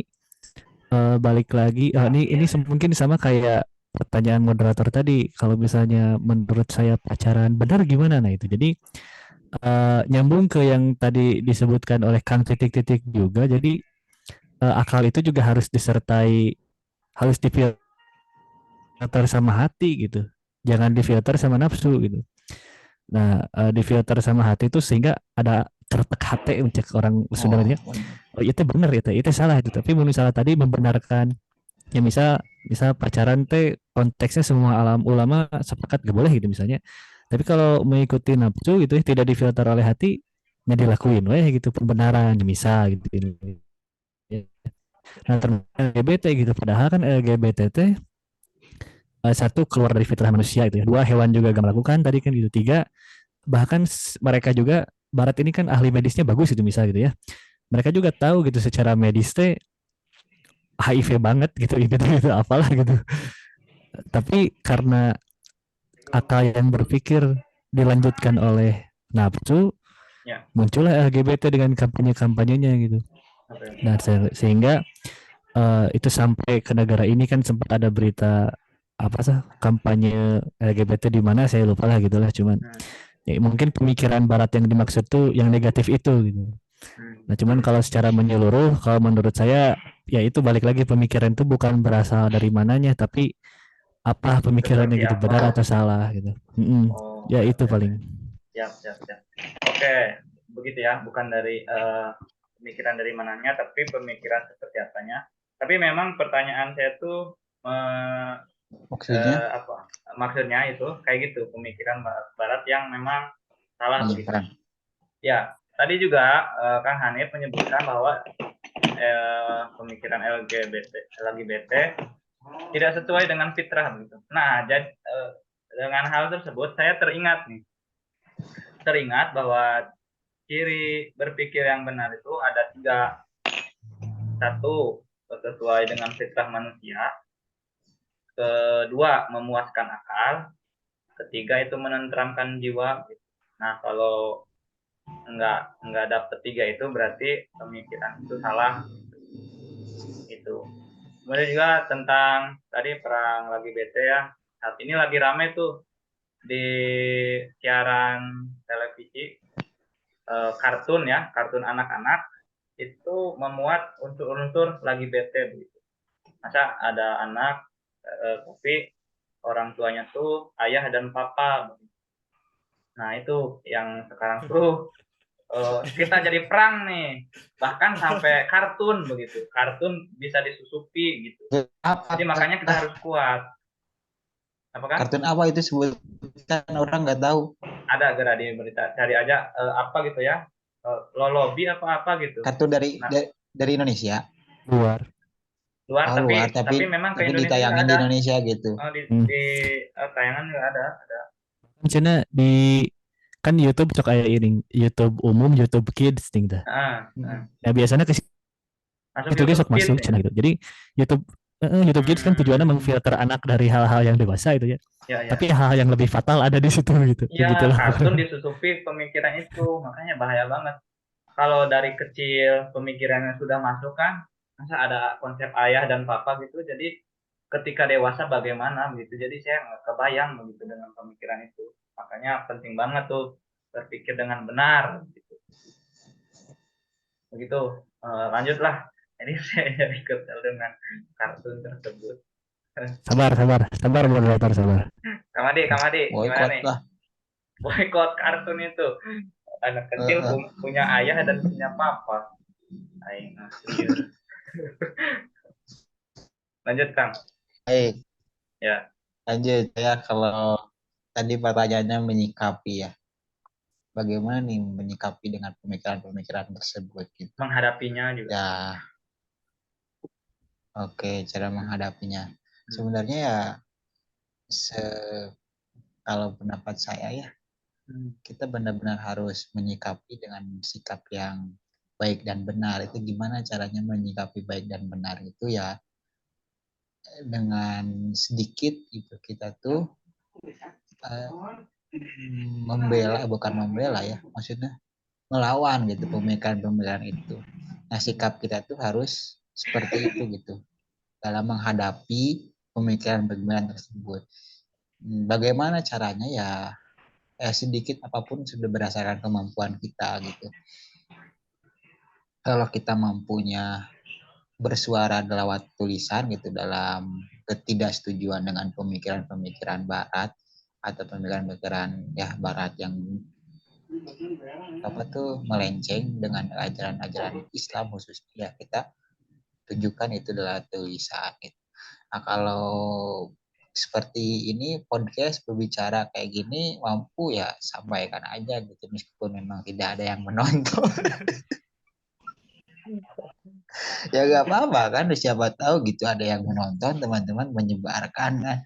balik lagi ini mungkin sama kayak pertanyaan moderator tadi kalau misalnya menurut saya pacaran benar gimana nah itu jadi nyambung ke yang tadi disebutkan oleh Kang titik-titik juga jadi akal itu juga harus difilter sama hati gitu jangan difilter sama nafsu gitu nah difilter sama hati itu sehingga ada tertek hati untuk orang Sunda oh, ya oh itu benar itu salah itu tapi misalnya tadi membenarkan ya misal pacaran teh konteksnya semua alam ulama sepakat gak boleh gitu misalnya tapi kalau mengikuti nafsu gitu ya tidak difilter oleh hati ya dilakuin weh gitu pembenaran misal gitu nah termasuk LGBT gitu padahal kan LGBT teh satu keluar dari fitrah manusia itu ya dua hewan juga gak melakukan tadi kan gitu tiga bahkan mereka juga barat ini kan ahli medisnya bagus itu misal gitu ya mereka juga tahu gitu secara medis teh HIV banget gitu gitu apalah gitu tapi karena akal yang berpikir dilanjutkan oleh nafsu, ya. muncullah LGBT dengan kampanye-kampanyenya gitu. Oke. Nah, sehingga itu sampai ke negara ini kan sempat ada berita apa sih kampanye LGBT di mana saya lupa lah gitulah cuman Hmm. ya, mungkin pemikiran barat yang dimaksud tuh yang negatif itu gitu. Hmm. Nah, cuman kalau secara menyeluruh kalau menurut saya ya itu balik lagi pemikiran itu bukan berasal dari mananya tapi apa pemikirannya Seperti gitu benar apa? atau salah gitu. Mm-mm. Oh, Ya itu oke. paling. Siap. Oke, begitu ya. Bukan dari pemikiran dari mananya, tapi pemikiran seperti apanya. Tapi memang pertanyaan saya tuh maksudnya apa? Maksudnya itu kayak gitu, pemikiran barat yang memang salah begitu. menyimpang. Ya, tadi juga Kang Hanif menyebutkan bahwa pemikiran LGBT tidak sesuai dengan fitrah begitu. Nah, jadi dengan hal tersebut saya teringat bahwa ciri berpikir yang benar itu ada tiga. Satu, sesuai dengan fitrah manusia. Kedua, memuaskan akal. Ketiga, itu menenteramkan jiwa. Nah, kalau nggak dapet 3 itu berarti pemikiran itu salah itu. Kemudian juga tentang tadi perang lagi bete ya. Saat ini lagi rame tuh di siaran televisi kartun ya, kartun anak-anak itu memuat unsur-unsur lagi bete begitu. Masa ada anak tapi orang tuanya tuh ayah dan papa. Nah itu yang sekarang tuh kita jadi perang nih, bahkan sampai kartun begitu, kartun bisa disusupi gitu. Apa Jadi makanya kita harus kuat. Apakah kartun apa itu sebutkan, orang nggak tahu. ada gerak di berita, cari aja apa gitu ya, lolobi apa gitu. Kartun Nah dari Indonesia. Luar. luar Oh, tapi luar, tapi memang ke tapi Indonesia juga ditayangin di ada. Indonesia gitu. Hmm. Di tayangan juga ada. Cina di kan YouTube cok kayak ini YouTube umum, YouTube Kids ting dah. Nah biasanya ke Masuk situ dia YouTube sok masuk Kids ya. Cina gitu. Jadi YouTube YouTube Kids kan tujuannya memfilter anak dari hal-hal yang dewasa itu ya. Ya, ya. Tapi hal yang lebih fatal ada di situ gitu. Iya, Begitulah. kartun disusupi pemikiran itu, makanya bahaya banget. Kalau dari kecil pemikirannya sudah masuk kan, masa ada konsep ayah dan papa gitu, jadi ketika dewasa bagaimana begitu. Jadi saya nggak kebayang begitu dengan pemikiran itu. Makanya penting banget tuh berpikir dengan benar gitu. Begitu. Lanjutlah. Ini saya ikut dengan kartun tersebut. Sabar moderator sabar. Kamade, gimana Boykot nih? lah. Boykot kartun itu. Anak kecil punya ayah dan punya papa. Aing serius. Lanjut Kang. Baik, Ya. lanjut ya. Kalau tadi pertanyaannya menyikapi ya, bagaimana nih menyikapi dengan pemikiran-pemikiran tersebut gitu. Menghadapinya juga. Ya, oke, cara menghadapinya. Sebenarnya ya, kalau pendapat saya ya, kita benar-benar harus menyikapi dengan sikap yang baik dan benar. Itu gimana caranya menyikapi baik dan benar itu ya, dengan sedikit gitu kita tuh bukan membela ya, maksudnya melawan gitu pemikiran-pemikiran itu. Nah, sikap kita tuh harus seperti itu gitu dalam menghadapi pemikiran-pemikiran tersebut. Bagaimana caranya ya, sedikit apapun sudah berdasarkan kemampuan kita gitu. Kalau kita mampunya bersuara lewat tulisan gitu dalam ketidaksetujuan dengan pemikiran-pemikiran barat atau pemikiran-pemikiran ya barat yang apa tuh melenceng dengan ajaran-ajaran Islam khususnya, ya kita tunjukkan itu adalah tulisan gitu. Nah, kalau seperti ini podcast berbicara kayak gini mampu ya sampaikan aja gitu meskipun memang tidak ada yang menonton. Ya gak apa-apa kan, siapa tahu gitu ada yang menonton, teman-teman menyebarkan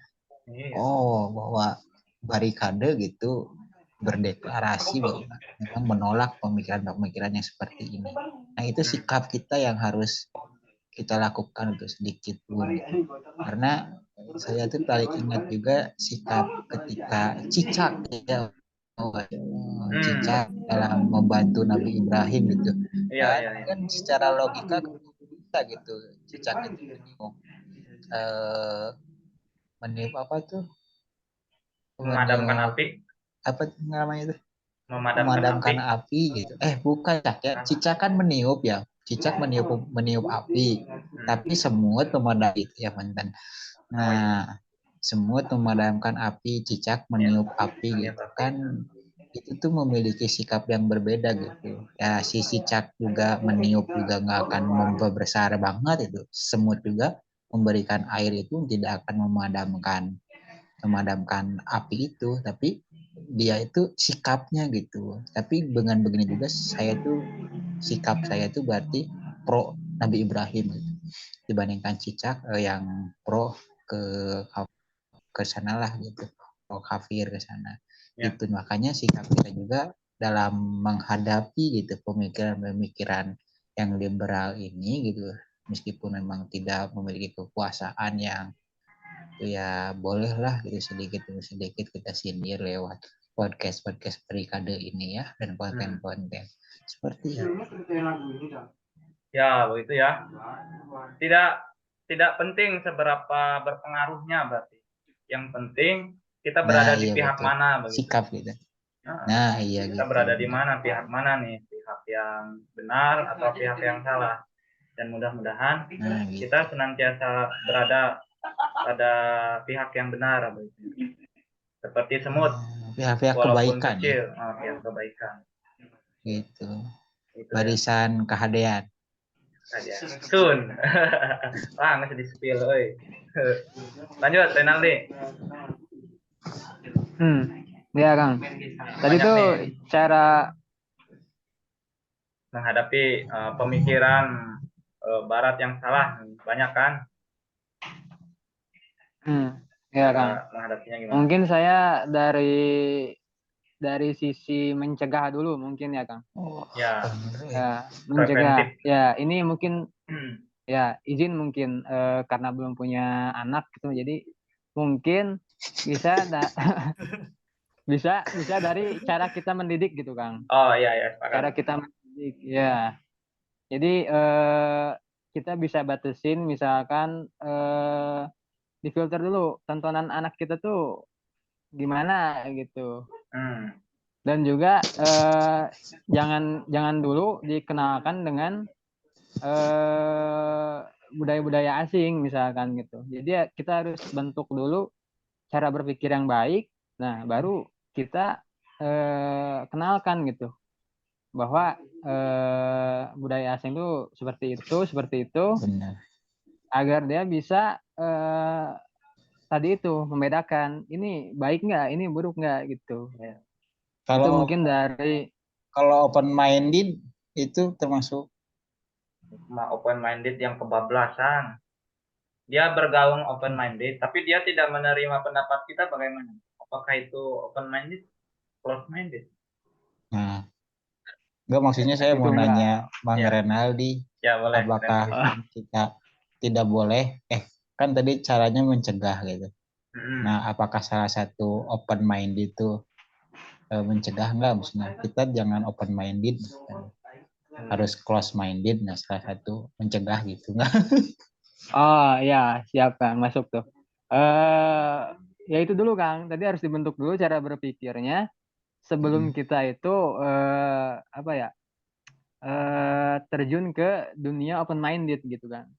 oh bahwa barikade gitu berdeklarasi bahwa memang menolak pemikiran-pemikiran yang seperti ini. Nah itu sikap kita yang harus kita lakukan untuk sedikit pun. Karena saya tuh paling ingat juga sikap ketika Cicak ya, Cicak dalam membantu Nabi Ibrahim gitu. Iya. Kan secara logika kita gitu, Cicak itu meniup apa tuh? Memadamkan Meniup api. apa namanya itu? Memadamkan api. Api gitu. Bukan ya, Cicak kan meniup ya. Cicak meniup api, tapi semut memadam itu ya mantan. Nah, semut memadamkan api, Cicak meniup api gitu kan. Itu tuh memiliki sikap yang berbeda gitu. Ya si Cicak juga meniup juga nggak akan membesar banget itu. Semut juga memberikan air itu tidak akan memadamkan api itu, tapi dia itu sikapnya gitu. Tapi dengan begini juga sikap saya tuh berarti pro Nabi Ibrahim gitu. Dibandingkan Cicak yang pro ke sana lah gitu, pro kafir ke sana. Ya. Itu makanya sikap kita juga dalam menghadapi gitu pemikiran-pemikiran yang liberal ini gitu, meskipun memang tidak memiliki kekuasaan yang itu ya bolehlah gitu sedikit demi sedikit kita sindir lewat podcast Perikade ini ya, dan konten-konten seperti itu. Ya, begitu ya. Tidak penting seberapa berpengaruhnya berarti. Yang penting kita berada di iya pihak betul. mana begitu. Sikap gitu. Nah, Nah, iya kita gitu. berada di mana, pihak mana nih? Pihak yang benar atau pihak yang salah? Dan mudah-mudahan Nah, gitu. kita senantiasa berada pada pihak yang benar begitu. Seperti semut, Pihak-pihak walaupun kebaikan ya, kecil, pihak kebaikan. gitu. Itu ya. Barisan kehadean. Aja. Sun. Wah, nggak sedih spill, oi. Lanjut, Renaldi. Ya Kang. Tadi Banyak tuh nih cara menghadapi pemikiran Barat yang salah, banyak kan? ya Cara Kang. menghadapinya gimana? Mungkin saya dari sisi mencegah dulu mungkin ya Kang. Ya, Ya, mencegah. preventif. Ya, ini mungkin ya izin mungkin karena belum punya anak gitu, jadi mungkin bisa bisa dari cara kita mendidik gitu Kang. Oh iya ya, Cara sepakat. kita mendidik ya. Jadi kita bisa batasin misalkan difilter dulu tontonan anak kita tuh gimana gitu. Dan juga jangan dulu dikenalkan dengan budaya-budaya asing misalkan gitu. Jadi ya kita harus bentuk dulu cara berpikir yang baik. Nah, baru kita kenalkan gitu bahwa budaya asing itu seperti itu, Benar. agar dia bisa tadi itu membedakan ini baik nggak, ini buruk nggak gitu. Itu Kalau mungkin dari open minded itu termasuk Open minded yang kebablasan. Dia bergaung open minded, tapi dia tidak menerima pendapat kita bagaimana? Apakah itu open minded, close minded? Nah, enggak, maksudnya saya itu mau enggak. nanya Bang Ya. Renaldi, Ya boleh. apakah kita tidak boleh, kan tadi caranya mencegah gitu. Nah, apakah salah satu open minded itu mencegah enggak? Maksudnya kita jangan open minded, harus close minded. Nah, salah satu mencegah gitu enggak? Oh ya, siap Kang, masuk tuh. Ya itu dulu Kang, tadi harus dibentuk dulu cara berpikirnya sebelum kita itu apa ya terjun ke dunia open minded gitu kan.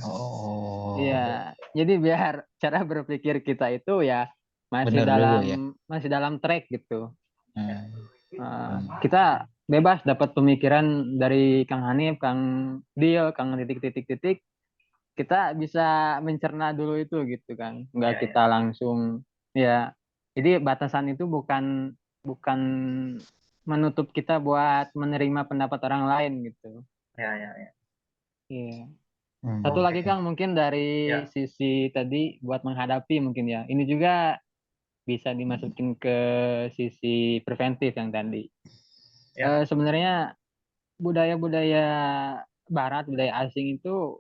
Oh. Iya, jadi biar cara berpikir kita itu ya Bener dulu ya. masih dalam track gitu. Hmm. Kita bebas dapat pemikiran dari Kang Hanif, Kang Dio, Kang titik-titik-titik. Kita bisa mencerna dulu itu gitu kan, nggak Ya, kita langsung ya. Jadi batasan itu bukan menutup kita buat menerima pendapat orang lain gitu. Ya. Iya. Satu lagi Kang, mungkin dari Ya. sisi tadi buat menghadapi mungkin ya. Ini juga bisa dimasukin ke sisi preventif yang tadi. Ya. Sebenarnya budaya-budaya Barat, budaya asing itu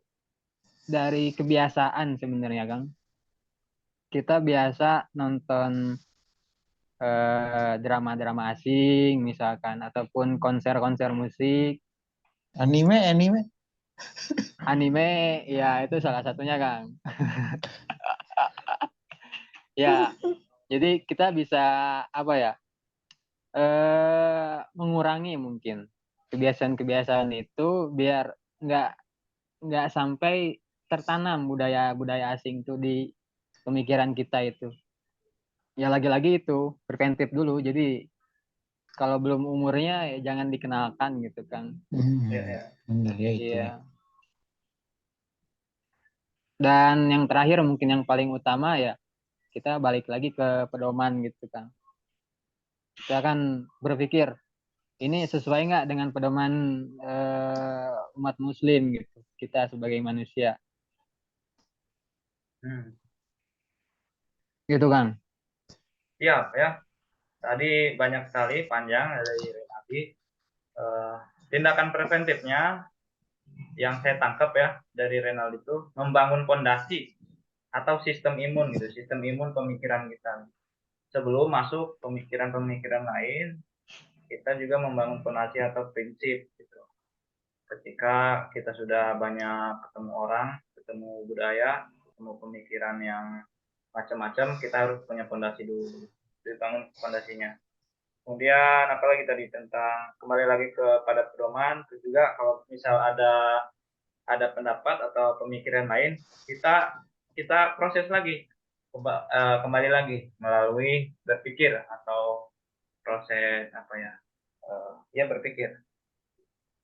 dari kebiasaan sebenarnya Kang. Kita biasa nonton drama-drama asing misalkan, ataupun konser-konser musik, Anime. anime, ya itu salah satunya Kang. Ya, jadi kita bisa apa ya mengurangi mungkin kebiasaan-kebiasaan itu biar nggak sampai tertanam budaya-budaya asing itu di pemikiran kita itu. Ya lagi-lagi itu preventif dulu. Jadi kalau belum umurnya ya jangan dikenalkan gitu kan. Benar ya itu. Iya. Dan yang terakhir mungkin yang paling utama ya kita balik lagi ke pedoman gitu kan. Kita akan berpikir ini sesuai nggak dengan pedoman umat Muslim gitu. Kita sebagai manusia. Gitu kan. Siap ya. Tadi banyak sekali panjang dari Renaldi. Tindakan preventifnya yang saya tangkap ya dari Renaldi itu membangun pondasi atau sistem imun gitu, sistem imun pemikiran kita. sebelum masuk pemikiran-pemikiran lain, kita juga membangun fondasi atau prinsip gitu. Ketika kita sudah banyak ketemu orang, ketemu budaya, ketemu pemikiran yang macam-macam, kita harus punya fondasi dulu, dibangun fondasinya. Kemudian apalagi tadi tentang kembali lagi kepada pedoman, terus juga kalau misal ada pendapat atau pemikiran lain, kita proses lagi, kembali lagi melalui berpikir atau proses apa ya, ya berpikir.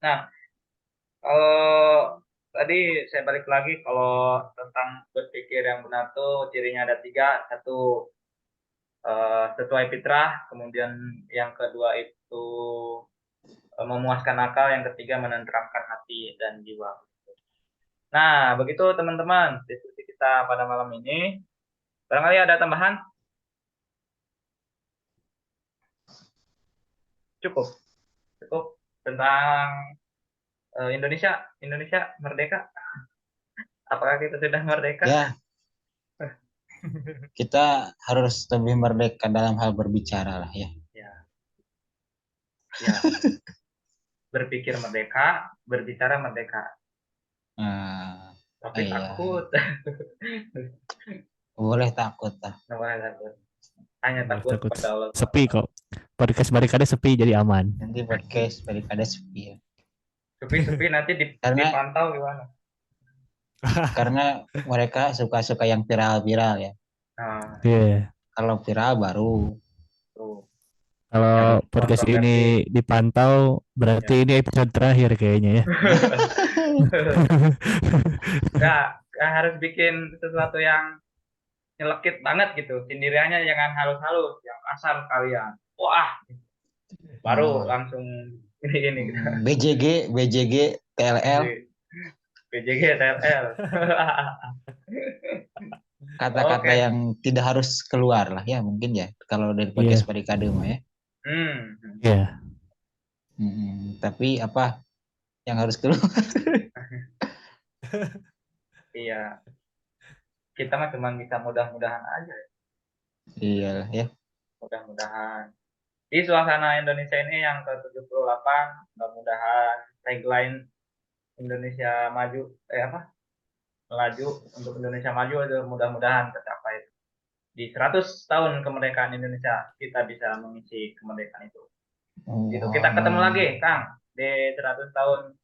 Nah, kalau tadi saya balik lagi, kalau tentang berpikir yang benar tuh cirinya ada 3. Satu, sesuai fitrah, kemudian yang kedua itu memuaskan akal, yang ketiga menenteramkan hati dan jiwa. Nah, begitu teman-teman diskusi kita pada malam ini. Barangkali ada tambahan? Cukup tentang Indonesia merdeka. Apakah kita sudah merdeka? Ya, kita harus lebih merdeka dalam hal berbicara lah ya. Ya. Berpikir merdeka, berbicara merdeka. Nah, Tapi iya. takut. Boleh takut lah. Nggak boleh takut. Hanya Boleh takut takut. pada Allah. Sepi kok. Podcast Barikade sepi jadi aman. Nanti podcast daripada sepi ya. Sepi nanti Karena- dipantau gimana? Karena mereka suka-suka yang viral-viral ya. Nah, Iya. Kalau viral baru. tuh. Kalau Yang podcast kontroversi. ini dipantau, berarti ini episode terakhir kayaknya ya. Nggak harus bikin sesuatu yang nyelekit banget gitu. Sendiriannya jangan halus-halus, yang kasar kalian. Wah, baru langsung ini gitu. BJG, TLL, BJG, TLL. kata-kata Oke. yang tidak harus keluar lah ya mungkin ya. Kalau dari podcast Barikade mah ya. Iya. Tapi apa yang harus keluar? Iya. Kita mah cuma bisa mudah-mudahan aja. Iya lah ya. Mudah-mudahan. Di suasana Indonesia ini yang ke-78, mudah-mudahan tagline Indonesia maju, melaju, untuk Indonesia maju itu mudah-mudahan tercapai. Di 100 tahun kemerdekaan Indonesia, kita bisa mengisi kemerdekaan itu. Gitu. Kita ketemu lagi, Kang, di 100 tahun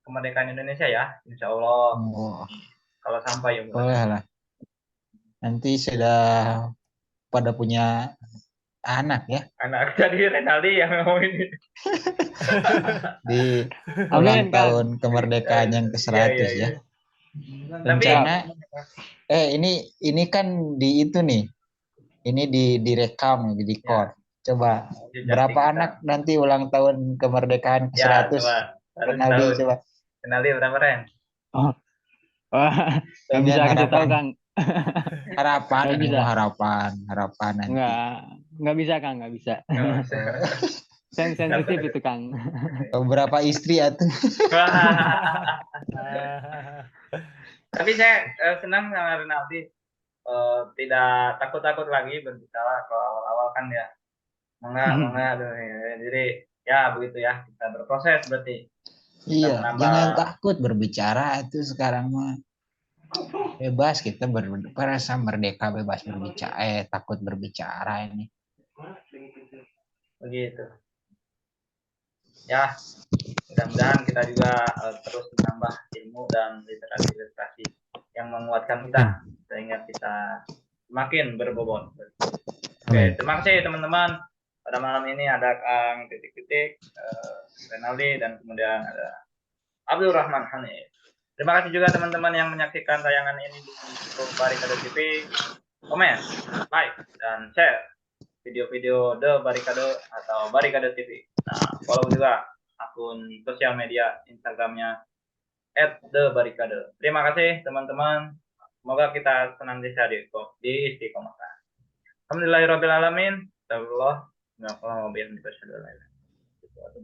kemerdekaan Indonesia ya, insya Allah. Kalau sampai ya. Boleh lah. Nanti sudah pada punya anak ya. Anak jadi Renaldi yang ngomong ini. Di Amin, ulang tahun kemerdekaan yang ke-100 Iya. ya. Tapi Rencana ini kan di itu nih. Ini direkam, di record. Coba berapa kita. anak nanti ulang tahun kemerdekaan Ya, ke-100? coba. Renaldi coba. Renaldi berapa, Ren? Wah, nggak bisa Pengen kasih tahu, harapan. Kang. Harapan, Nggak ini bisa. mau harapan nanti. Nggak bisa, Kang, nggak bisa. Sensitif itu, Kang. Berapa istri atuh? Tapi saya senang sama Renaldi, tidak takut-takut lagi berbicara. Kalau awal-awal kan ya enggak jadi ya begitu ya, kita berproses berarti. Iya, menambah- jangan takut berbicara itu sekarang mah. Bebas kita merasa merdeka, bebas berbicara, takut berbicara ini. Begitu. Ya, mudah-mudahan kita juga terus menambah ilmu dan literasi yang menguatkan kita sehingga kita semakin berbobot. Oke, terima kasih teman-teman. Pada malam ini ada Kang titik-titik, Renaldi, dan kemudian ada Abdul Rahman Hanif. Terima kasih juga teman-teman yang menyaksikan tayangan ini di YouTube Barikade TV. Komen, like, dan share video-video The Barikade atau Barikade TV. Nah, follow juga akun sosial media Instagramnya @thebarikade. Terima kasih teman-teman. Semoga kita senantiasa di istiqomah. Alhamdulillahirrahmanirrahim.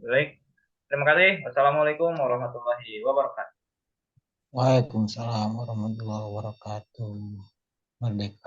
Baik. Terima kasih. Wassalamualaikum warahmatullahi wabarakatuh. Waalaikumsalam warahmatullahi wabarakatuh. Merdeka.